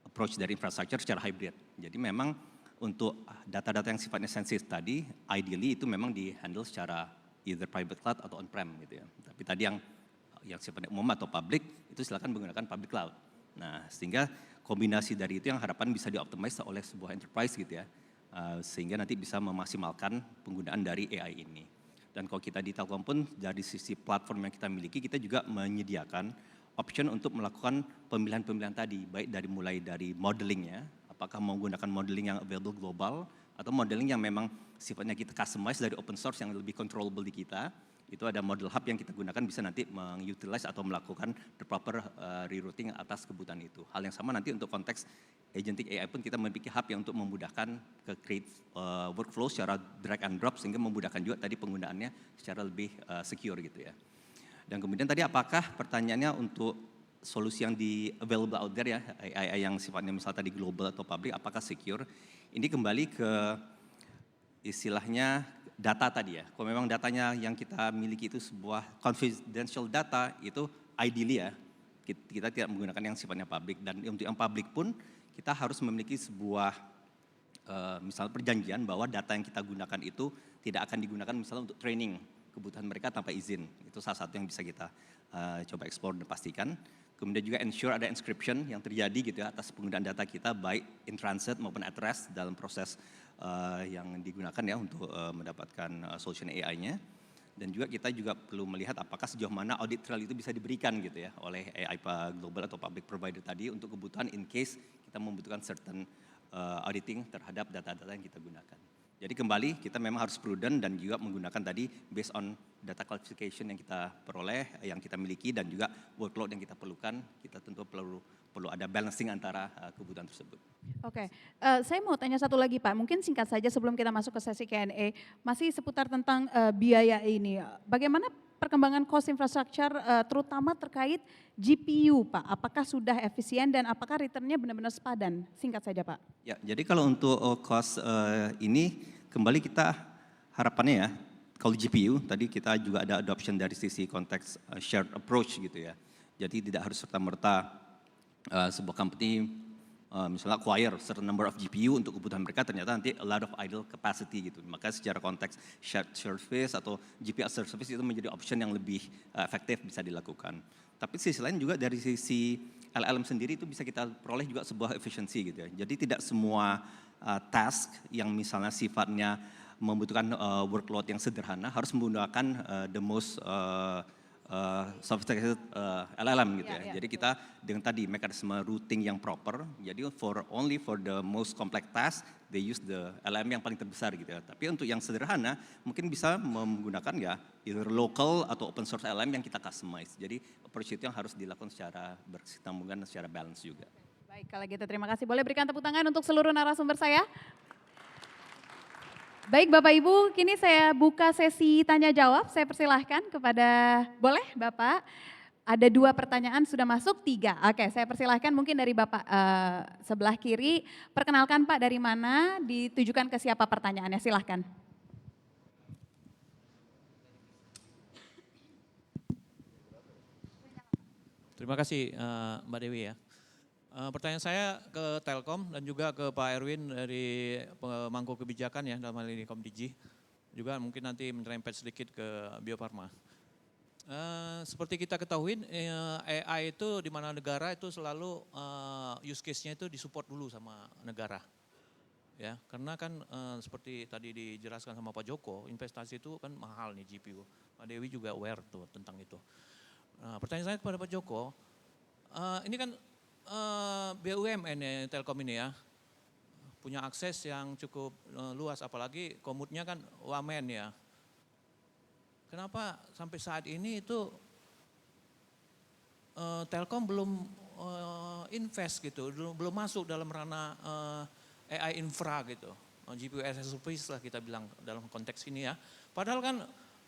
approach dari infrastruktur secara hybrid. Jadi memang untuk data-data yang sifatnya sensitif tadi, ideally itu memang di-handle secara either private cloud atau on-prem gitu ya. Tapi tadi yang sifatnya umum atau public, itu silakan menggunakan public cloud. Nah, sehingga kombinasi dari itu yang harapan bisa dioptimize oleh sebuah enterprise gitu ya. Sehingga nanti bisa memaksimalkan penggunaan dari AI ini. Dan kalau kita di Telkom pun dari sisi platform yang kita miliki, kita juga menyediakan option untuk melakukan pemilihan-pemilihan tadi, baik dari mulai dari modelingnya, apakah menggunakan modeling yang available global, atau modeling yang memang sifatnya kita customize dari open source yang lebih controllable di kita. Itu ada model hub yang kita gunakan bisa nanti mengutilize atau melakukan the proper rerouting atas kebutuhan itu. Hal yang sama nanti untuk konteks agentic AI pun kita memiliki hub yang untuk memudahkan ke create workflow secara drag and drop sehingga memudahkan juga tadi penggunaannya secara lebih secure gitu ya. Dan kemudian tadi apakah pertanyaannya untuk solusi yang di available out there ya, AI yang sifatnya misalnya tadi global atau public, apakah secure? Ini kembali ke istilahnya data tadi ya. Kalau memang datanya yang kita miliki itu sebuah confidential data, itu ideally ya, kita tidak menggunakan yang sifatnya public. Dan untuk yang public pun kita harus memiliki sebuah misalnya perjanjian bahwa data yang kita gunakan itu tidak akan digunakan misalnya untuk training kebutuhan mereka tanpa izin. Itu salah satu yang bisa kita coba explore dan pastikan. Kemudian juga ensure ada encryption yang terjadi gitu ya atas penggunaan data kita baik in transit maupun at rest dalam proses yang digunakan ya untuk mendapatkan solution AI-nya. Dan juga kita juga perlu melihat apakah sejauh mana audit trail itu bisa diberikan gitu ya oleh AI global atau public provider tadi untuk kebutuhan in case kita membutuhkan certain auditing terhadap data-data yang kita gunakan. Jadi kembali kita memang harus prudent dan juga menggunakan tadi based on data classification yang kita peroleh, yang kita miliki dan juga workload yang kita perlukan, kita tentu perlu ada balancing antara kebutuhan tersebut. Oke, saya mau tanya satu lagi Pak, mungkin singkat saja sebelum kita masuk ke sesi Q&A, masih seputar tentang biaya ini. Bagaimana perkembangan cost infrastructure terutama terkait GPU Pak, apakah sudah efisien dan apakah returnnya benar-benar sepadan? Singkat saja Pak. Ya, jadi kalau untuk cost ini kembali kita harapannya ya, kalau GPU tadi kita juga ada adoption dari sisi konteks shared approach gitu ya. Jadi tidak harus serta-merta sebuah company misalnya acquire certain number of GPU untuk kebutuhan mereka ternyata nanti a lot of idle capacity gitu. Maka secara konteks shared service atau GPU as a service itu menjadi option yang lebih efektif bisa dilakukan. Tapi sisi lain juga dari sisi LLM sendiri itu bisa kita peroleh juga sebuah efficiency gitu ya. Jadi tidak semua task yang misalnya sifatnya membutuhkan workload yang sederhana harus menggunakan the most sophisticated LLM gitu ya. Jadi kita dengan tadi mekanisme routing yang proper, jadi only for the most complex task, they use the LLM yang paling terbesar gitu ya. Tapi untuk yang sederhana mungkin bisa menggunakan ya either local atau open source LLM yang kita customize. Jadi approach itu yang harus dilakukan secara berkesinambungan dan secara balance juga. Baik, kalau gitu terima kasih. Boleh berikan tepuk tangan untuk seluruh narasumber saya? Baik Bapak Ibu, kini saya buka sesi tanya jawab. Saya persilahkan kepada, boleh Bapak? Ada 2 pertanyaan sudah masuk, 3. Oke, saya persilahkan mungkin dari Bapak sebelah kiri. Perkenalkan Pak dari mana, ditujukan ke siapa pertanyaannya, silahkan. Terima kasih Mbak Dewi ya. Pertanyaan saya ke Telkom dan juga ke Pak Erwin dari pemangku kebijakan ya dalam hal ini Komdigi. Juga mungkin nanti menyerempet sedikit ke Bio Farma. Seperti kita ketahui AI itu di mana negara itu selalu use case-nya itu disupport dulu sama negara. Ya, karena kan seperti tadi dijelaskan sama Pak Joko, investasi itu kan mahal nih GPU. Pak Dewi juga aware tuh tentang itu. Pertanyaan saya kepada Pak Joko, ini kan BUMN ya, Telkom ini ya, punya akses yang cukup luas, apalagi komutnya kan wamen ya. Kenapa sampai saat ini itu Telkom belum invest gitu, belum masuk dalam ranah AI infra gitu, GPU as a service lah kita bilang dalam konteks ini ya. Padahal kan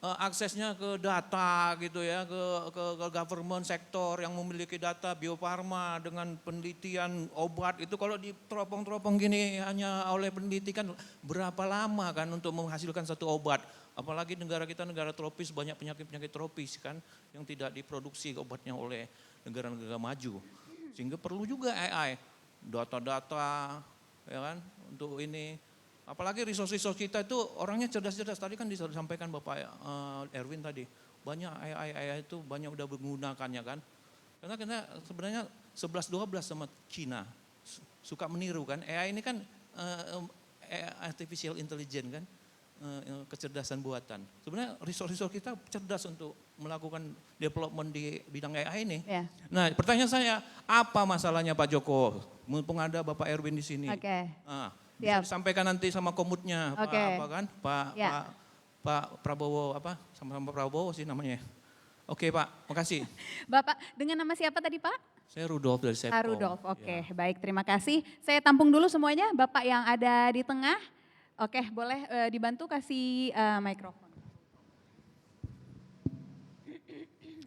aksesnya ke data gitu ya, ke government sektor yang memiliki data Bio Farma dengan penelitian obat itu kalau diteropong-teropong gini hanya oleh peneliti kan berapa lama kan untuk menghasilkan satu obat. Apalagi negara kita negara tropis, banyak penyakit-penyakit tropis kan yang tidak diproduksi obatnya oleh negara-negara maju. Sehingga perlu juga AI, data-data ya kan untuk ini. Apalagi resource-resource kita itu orangnya cerdas-cerdas. Tadi kan disampaikan Bapak Erwin tadi, banyak AI itu banyak udah menggunakannya kan. Karena sebenarnya 11-12 sama Cina. Suka meniru kan, AI ini kan artificial intelligence kan, kecerdasan buatan. Sebenarnya resource kita cerdas untuk melakukan development di bidang AI ini. Ya. Nah, pertanyaan saya, apa masalahnya Pak Joko? Mumpung ada Bapak Erwin di sini. Oke. Bisa disampaikan nanti sama komutnya, Oke. Ya. Pak Prabowo apa? Sama-sama Prabowo sih namanya. Oke Pak, makasih. Bapak dengan nama siapa tadi Pak? Saya Rudolf dari Sepcom. Rudolf, oke, baik, terima kasih. Saya tampung dulu semuanya, Bapak yang ada di tengah. Oke, boleh dibantu kasih mikrofon.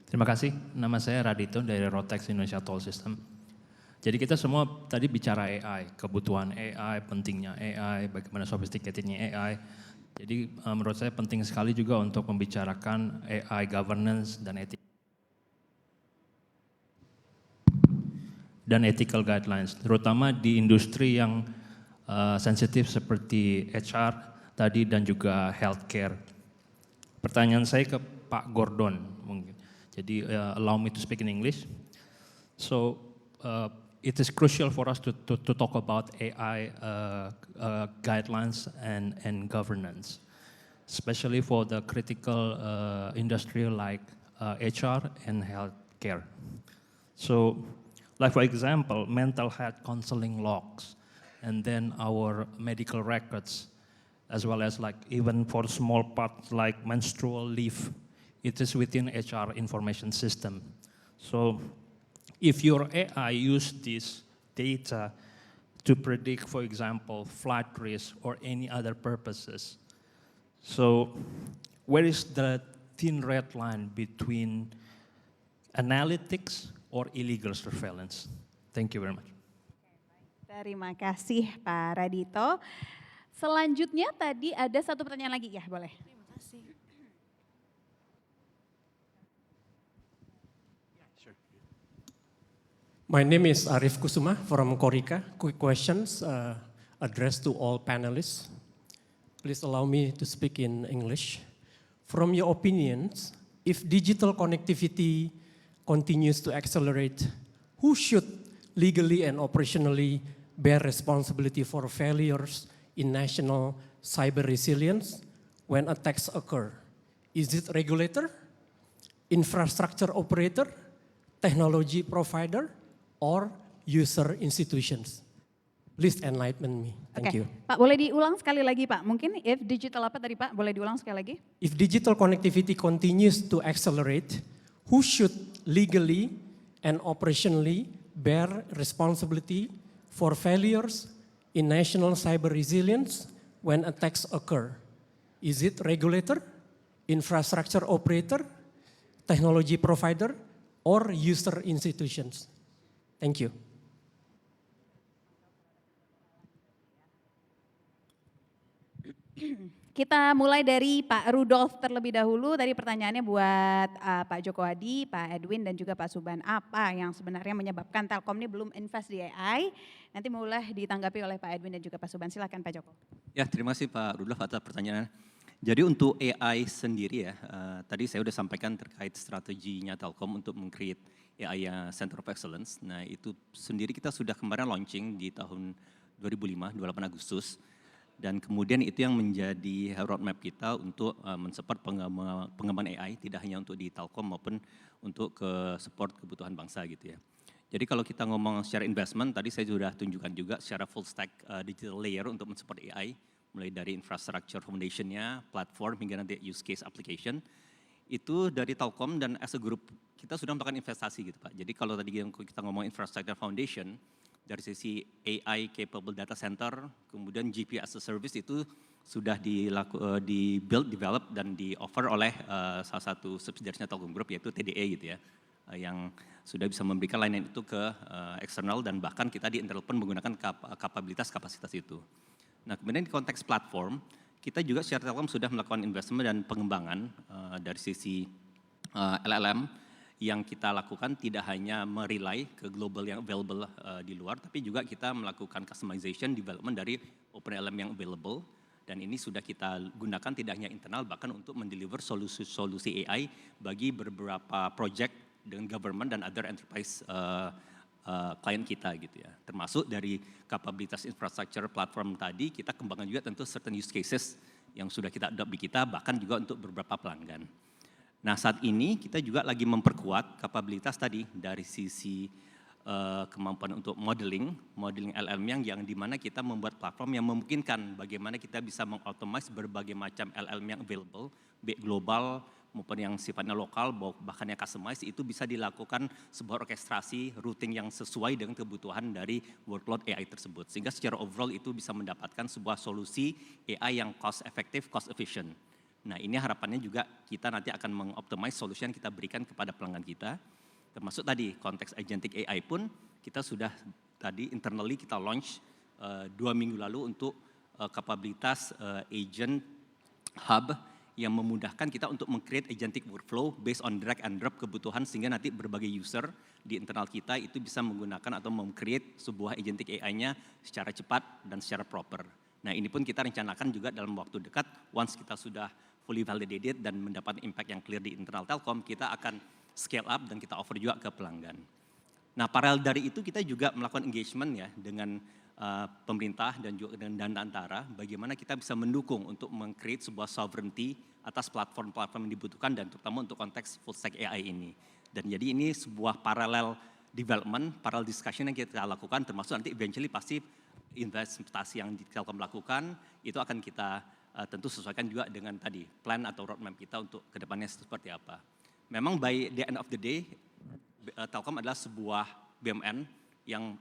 Terima kasih, nama saya Radito dari Rotex Indonesia Toll System. Jadi kita semua tadi bicara AI, kebutuhan AI, pentingnya AI, bagaimana sophisticatednya AI. Jadi menurut saya penting sekali juga untuk membicarakan AI governance dan ethical guidelines, terutama di industri yang sensitif seperti HR tadi dan juga healthcare. Pertanyaan saya ke Pak Gordon mungkin. Jadi allow me to speak in English. So it is crucial for us to talk about AI guidelines and governance, especially for the critical industry like HR and healthcare. So, like for example, mental health counseling logs, and then our medical records, as well as like even for small parts like menstrual leave, it is within HR information system. So, if your AI use this data to predict, for example, flight risk or any other purposes, so where is the thin red line between analytics or illegal surveillance? Thank you very much. Terima kasih Pak Radito. Selanjutnya tadi ada satu pertanyaan lagi, ya boleh. Terima kasih. My name is Arif Kusuma from Korika. Quick questions addressed to all panelists. Please allow me to speak in English. From your opinions, if digital connectivity continues to accelerate, who should legally and operationally bear responsibility for failures in national cyber resilience when attacks occur? Is it regulator, infrastructure operator, technology provider, or user institutions? Please enlighten me. Thank you. Pak, boleh diulang sekali lagi Pak? Mungkin if digital apa tadi Pak? Boleh diulang sekali lagi? If digital connectivity continues to accelerate, who should legally and operationally bear responsibility for failures in national cyber resilience when attacks occur? Is it regulator, infrastructure operator, technology provider, or user institutions? Thank you. Kita mulai dari Pak Rudolf terlebih dahulu. Tadi pertanyaannya buat Pak Joko Hadi, Pak Edwin, dan juga Pak Suban. Apa yang sebenarnya menyebabkan Telkom ini belum invest di AI? Nanti mulai ditanggapi oleh Pak Edwin dan juga Pak Suban. Silakan Pak Joko. Ya, terima kasih Pak Rudolf atas pertanyaan. Jadi untuk AI sendiri ya, tadi saya sudah sampaikan terkait strateginya Telkom untuk meng-create AI Center of Excellence. Nah itu sendiri kita sudah kemarin launching di tahun 2005, 28 Agustus. Dan kemudian itu yang menjadi roadmap kita untuk mensupport pengembangan AI, tidak hanya untuk di Telkom maupun untuk ke support kebutuhan bangsa gitu ya. Jadi kalau kita ngomong secara investment, tadi saya sudah tunjukkan juga secara full stack digital layer untuk mensupport AI, mulai dari infrastructure foundation-nya, platform hingga nanti use case application. Itu dari Telkom dan as a group kita sudah melakukan investasi gitu Pak. Jadi kalau tadi kita ngomong infrastructure foundation, dari sisi AI capable data center, kemudian GPU as a service itu sudah di-build, develop, dan di-offer oleh salah satu subsidiary Telkom Group yaitu TDE gitu ya, yang sudah bisa memberikan layanan itu ke eksternal dan bahkan kita di internal pun menggunakan kapasitas itu. Nah kemudian di konteks platform, kita juga secara Telkom sudah melakukan investment dan pengembangan dari sisi LLM, yang kita lakukan tidak hanya merely ke global yang available di luar, tapi juga kita melakukan customization development dari OpenLM yang available, dan ini sudah kita gunakan tidak hanya internal, bahkan untuk mendeliver solusi AI bagi beberapa project dengan government dan other enterprise klien kita gitu ya. Termasuk dari kapabilitas infrastructure platform tadi, kita kembangkan juga tentu certain use cases yang sudah kita adopt di kita, bahkan juga untuk beberapa pelanggan. Nah saat ini kita juga lagi memperkuat kapabilitas tadi dari sisi kemampuan untuk modeling LLM yang dimana kita membuat platform yang memungkinkan bagaimana kita bisa mengautomasi berbagai macam LLM yang available, baik global maupun yang sifatnya lokal, bahkan yang customize, itu bisa dilakukan sebuah orkestrasi routing yang sesuai dengan kebutuhan dari workload AI tersebut. Sehingga secara overall itu bisa mendapatkan sebuah solusi AI yang cost effective, cost efficient. Nah ini harapannya juga kita nanti akan mengoptimize solusi yang kita berikan kepada pelanggan kita. Termasuk tadi konteks agentic AI pun kita sudah tadi internally kita launch 2 minggu lalu untuk kapabilitas agent hub yang memudahkan kita untuk meng-create agentic workflow based on drag and drop kebutuhan sehingga nanti berbagai user di internal kita itu bisa menggunakan atau meng-create sebuah agentic AI-nya secara cepat dan secara proper. Nah ini pun kita rencanakan juga dalam waktu dekat, once kita sudah fully validated dan mendapat impact yang clear di internal Telkom, kita akan scale up dan kita offer juga ke pelanggan. Nah paralel dari itu kita juga melakukan engagement ya dengan pemerintah dan juga dengan Dana Antara, bagaimana kita bisa mendukung untuk meng-create sebuah sovereignty atas platform-platform yang dibutuhkan dan terutama untuk konteks full stack AI ini. Dan jadi ini sebuah parallel development, parallel discussion yang kita lakukan, termasuk nanti eventually pasti investasi yang Telkom lakukan itu akan kita tentu sesuaikan juga dengan tadi plan atau roadmap kita untuk kedepannya seperti apa. Memang by the end of the day, Telkom adalah sebuah BUMN yang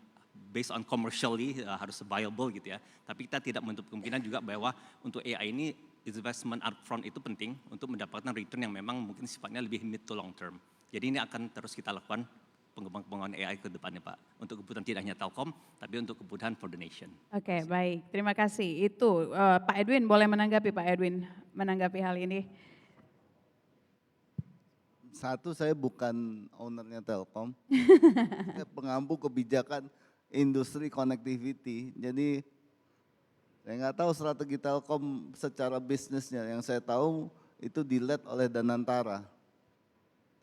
based on commercially harus viable gitu ya. Tapi kita tidak menutup kemungkinan juga bahwa untuk AI ini investment upfront itu penting untuk mendapatkan return yang memang mungkin sifatnya lebih mid to long term. Jadi ini akan terus kita lakukan pengembangan AI ke depannya Pak. Untuk kebutuhan tidak hanya Telkom, tapi untuk kebutuhan for the nation. Oke, baik. Terima kasih. Itu Pak Edwin boleh menanggapi Pak Edwin menanggapi hal ini. Satu, saya bukan ownernya Telkom. Saya pengampu kebijakan industri connectivity. Jadi saya nggak tahu strategi Telkom secara bisnisnya. Yang saya tahu itu di-lead oleh Danantara.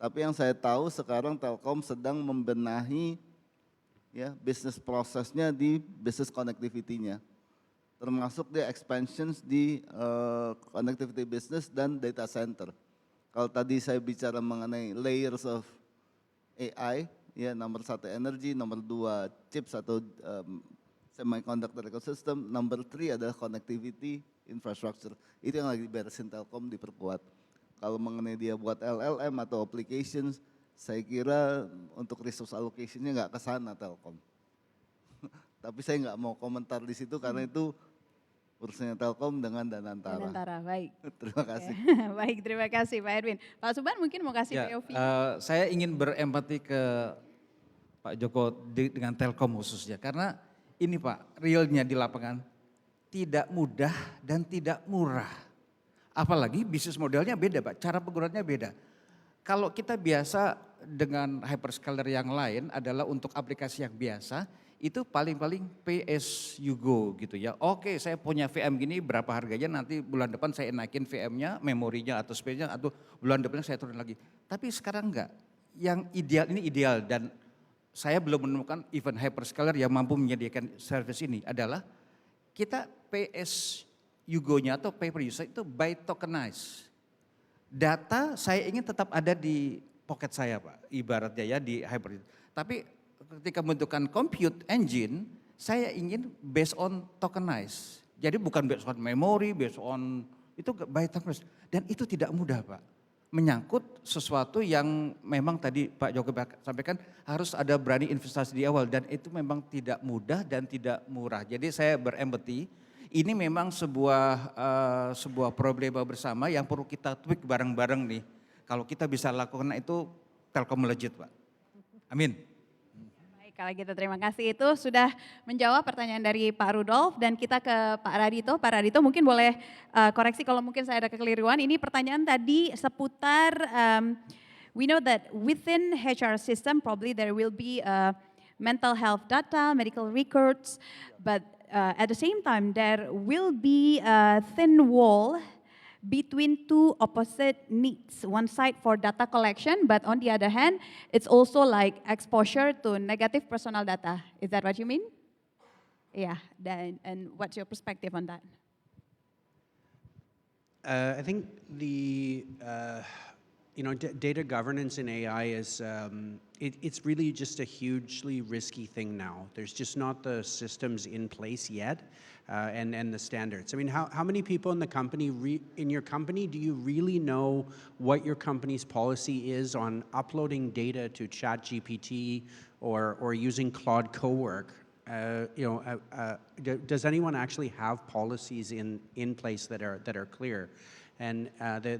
Tapi yang saya tahu sekarang Telkom sedang membenahi ya bisnis prosesnya di bisnis connectivity-nya. Termasuk dia expansions di connectivity business dan data center. Kalau tadi saya bicara mengenai layers of AI, ya nomor 1 energy, nomor 2 chips atau semiconductor ecosystem, nomor 3 adalah connectivity infrastructure. Itu yang lagi beresin Telkom diperkuat. Kalau mengenai dia buat LLM atau applications, saya kira untuk resource allocation-nya nggak ke sana Telkom. Tapi saya nggak mau komentar di situ karena itu urusannya Telkom dengan Danantara. Danantara, baik. Terima kasih. Baik, terima kasih Pak Edwin. Pak Suban mungkin mau kasih POV. Saya ingin berempati ke Pak Joko dengan Telkom khususnya. Karena ini Pak, realnya di lapangan tidak mudah dan tidak murah. Apalagi bisnis modelnya beda Pak, cara penggunaannya beda. Kalau kita biasa dengan hyperscaler yang lain adalah untuk aplikasi yang biasa, itu paling-paling pay as you go gitu ya. Oke, saya punya VM gini berapa harganya, nanti bulan depan saya naikin VM-nya, memorinya atau space-nya, atau bulan depan saya turun lagi. Tapi sekarang enggak. Yang ideal ini ideal dan saya belum menemukan even hyperscaler yang mampu menyediakan service ini adalah kita pay as you go-nya atau pay per user itu by tokenize. Data saya ingin tetap ada di pocket saya Pak, ibaratnya ya di hyper. Tapi ketika membentukkan compute engine, saya ingin based on tokenize. Jadi bukan based on memory, based on itu by tokenize. Dan itu tidak mudah Pak. Menyangkut sesuatu yang memang tadi Pak Jokowi sampaikan harus ada berani investasi di awal. Dan itu memang tidak mudah dan tidak murah. Jadi saya berempati, ini memang sebuah problema bersama yang perlu kita tweak bareng-bareng nih. Kalau kita bisa lakukan itu Telkom melejit Pak. Amin. Kalau gitu terima kasih, itu sudah menjawab pertanyaan dari Pak Rudolf dan kita ke Pak Radito. Pak Radito mungkin boleh koreksi kalau mungkin saya ada kekeliruan. Ini pertanyaan tadi seputar we know that within HR system probably there will be mental health data, medical records, but at the same time there will be a thin wall between two opposite needs. One side for data collection, but on the other hand, it's also like exposure to negative personal data. Is that what you mean? Yeah, and what's your perspective on that? I think the data governance in AI is it's really just a hugely risky thing now. There's just not the systems in place yet, and the standards. I mean, how many people in the company in your company do you really know what your company's policy is on uploading data to ChatGPT or using Claude Cowork? Does anyone actually have policies in place that are clear? And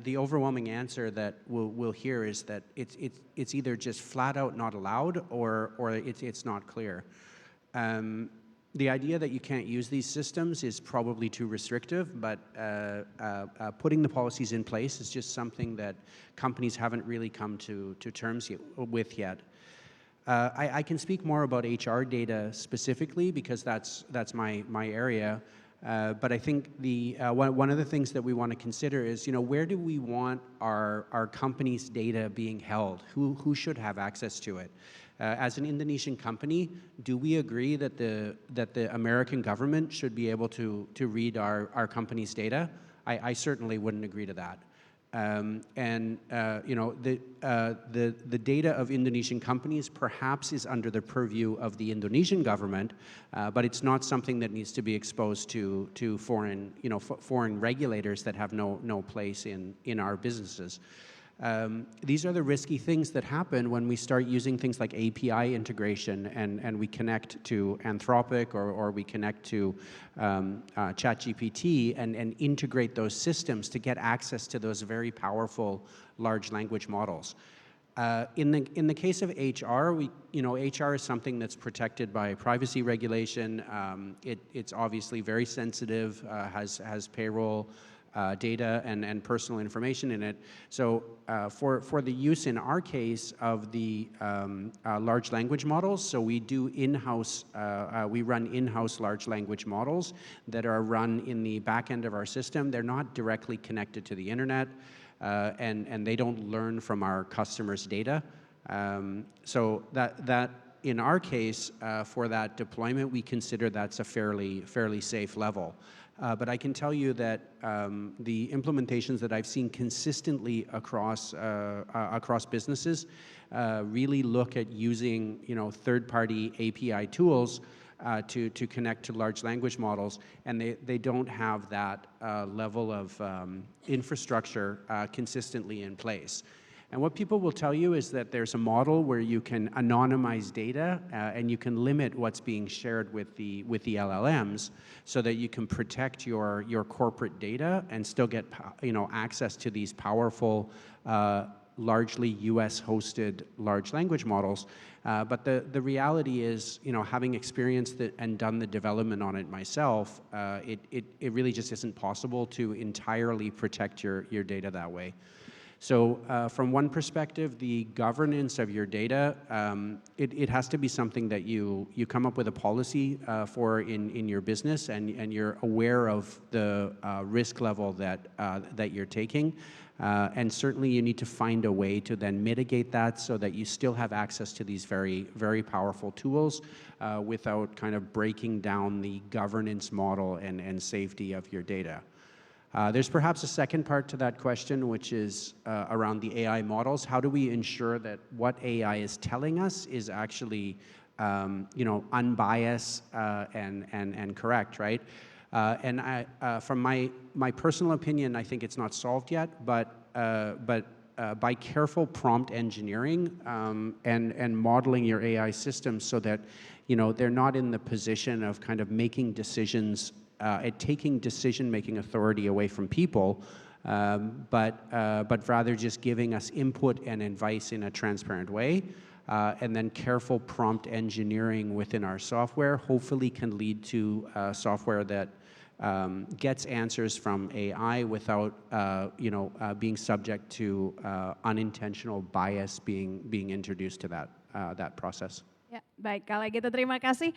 the overwhelming answer that we'll hear is that it's either just flat out not allowed or it's not clear. The idea that you can't use these systems is probably too restrictive, but putting the policies in place is just something that companies haven't really come to terms with yet. I can speak more about HR data specifically because that's my area. But I think one of the things that we want to consider is, where do we want our company's data being held? Who should have access to it? As an Indonesian company, do we agree that the American government should be able to read our company's data? I certainly wouldn't agree to that. The data of Indonesian companies perhaps is under the purview of the Indonesian government, but it's not something that needs to be exposed to foreign regulators that have no place in our businesses. These are the risky things that happen when we start using things like API integration and we connect to Anthropic or we connect to ChatGPT and integrate those systems to get access to those very powerful large language models. In the case of HR, HR is something that's protected by privacy regulation. It's obviously very sensitive, has payroll data and personal information in it. So for the use in our case of the large language models, so we do in-house, we run in-house large language models that are run in the back end of our system. They're not directly connected to the internet, and they don't learn from our customers' data. So that in our case, for that deployment, we consider that's a fairly safe level. But I can tell you that the implementations that I've seen consistently across businesses really look at using third-party API tools to connect to large language models, and they don't have that level of infrastructure consistently in place. And what people will tell you is that there's a model where you can anonymize data and you can limit what's being shared with the LLMs so that you can protect your corporate data and still get access to these powerful, largely US hosted large language models. But the reality is, having experienced it and done the development on it myself, it really just isn't possible to entirely protect your data that way. So from one perspective, the governance of your data, it has to be something that you come up with a policy for in your business, and you're aware of the risk level that you're taking. And certainly you need to find a way to then mitigate that so that you still have access to these very, very powerful tools without kind of breaking down the governance model and safety of your data. There's perhaps a second part to that question, which is around the AI models. How do we ensure that what AI is telling us is actually, unbiased and correct, right? And from my personal opinion, I think it's not solved yet, but by careful prompt engineering and modeling your AI systems so that they're not in the position of kind of making decisions. Taking decision-making authority away from people, but rather just giving us input and advice in a transparent way, and then careful prompt engineering within our software hopefully can lead to software that gets answers from AI without being subject to unintentional bias being introduced to that process. Yeah, Baik, kalau gitu terima kasih.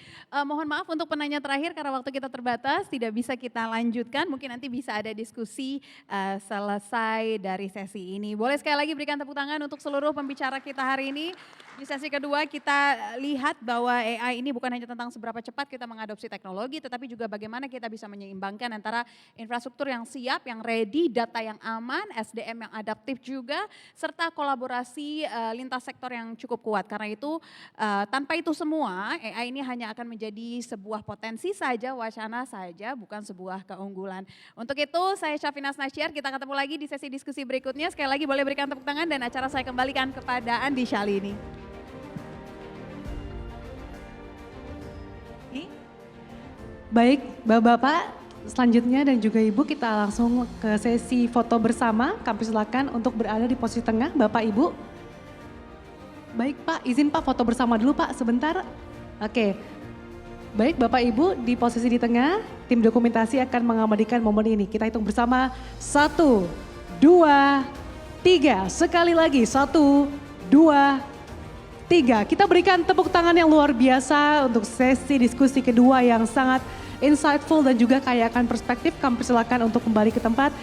Mohon maaf untuk penanya terakhir karena waktu kita terbatas, tidak bisa kita lanjutkan. Mungkin nanti bisa ada diskusi selesai dari sesi ini. Boleh sekali lagi berikan tepuk tangan untuk seluruh pembicara kita hari ini. Di sesi kedua kita lihat bahwa AI ini bukan hanya tentang seberapa cepat kita mengadopsi teknologi, tetapi juga bagaimana kita bisa menyeimbangkan antara infrastruktur yang siap, yang ready, data yang aman, SDM yang adaptif juga, serta kolaborasi lintas sektor yang cukup kuat. Karena itu tanpa itu semua, AI ini hanya akan menjadi sebuah potensi saja, wacana saja, bukan sebuah keunggulan. Untuk itu saya Syafina Nasyar, kita ketemu lagi di sesi diskusi berikutnya. Sekali lagi boleh berikan tepuk tangan dan acara saya kembalikan kepada Andi Shalini. Baik, Bapak-Bapak, selanjutnya dan juga Ibu kita langsung ke sesi foto bersama. Kami silakan untuk berada di posisi tengah, Bapak Ibu. Baik Pak, izin Pak foto bersama dulu Pak sebentar. Oke, baik Bapak Ibu di posisi di tengah, tim dokumentasi akan mengabadikan momen ini. Kita hitung bersama, 1, 2, 3. Sekali lagi, 1, 2, 3. Kita berikan tepuk tangan yang luar biasa untuk sesi diskusi kedua yang sangat insightful dan juga kaya akan perspektif. Kami persilakan untuk kembali ke tempat.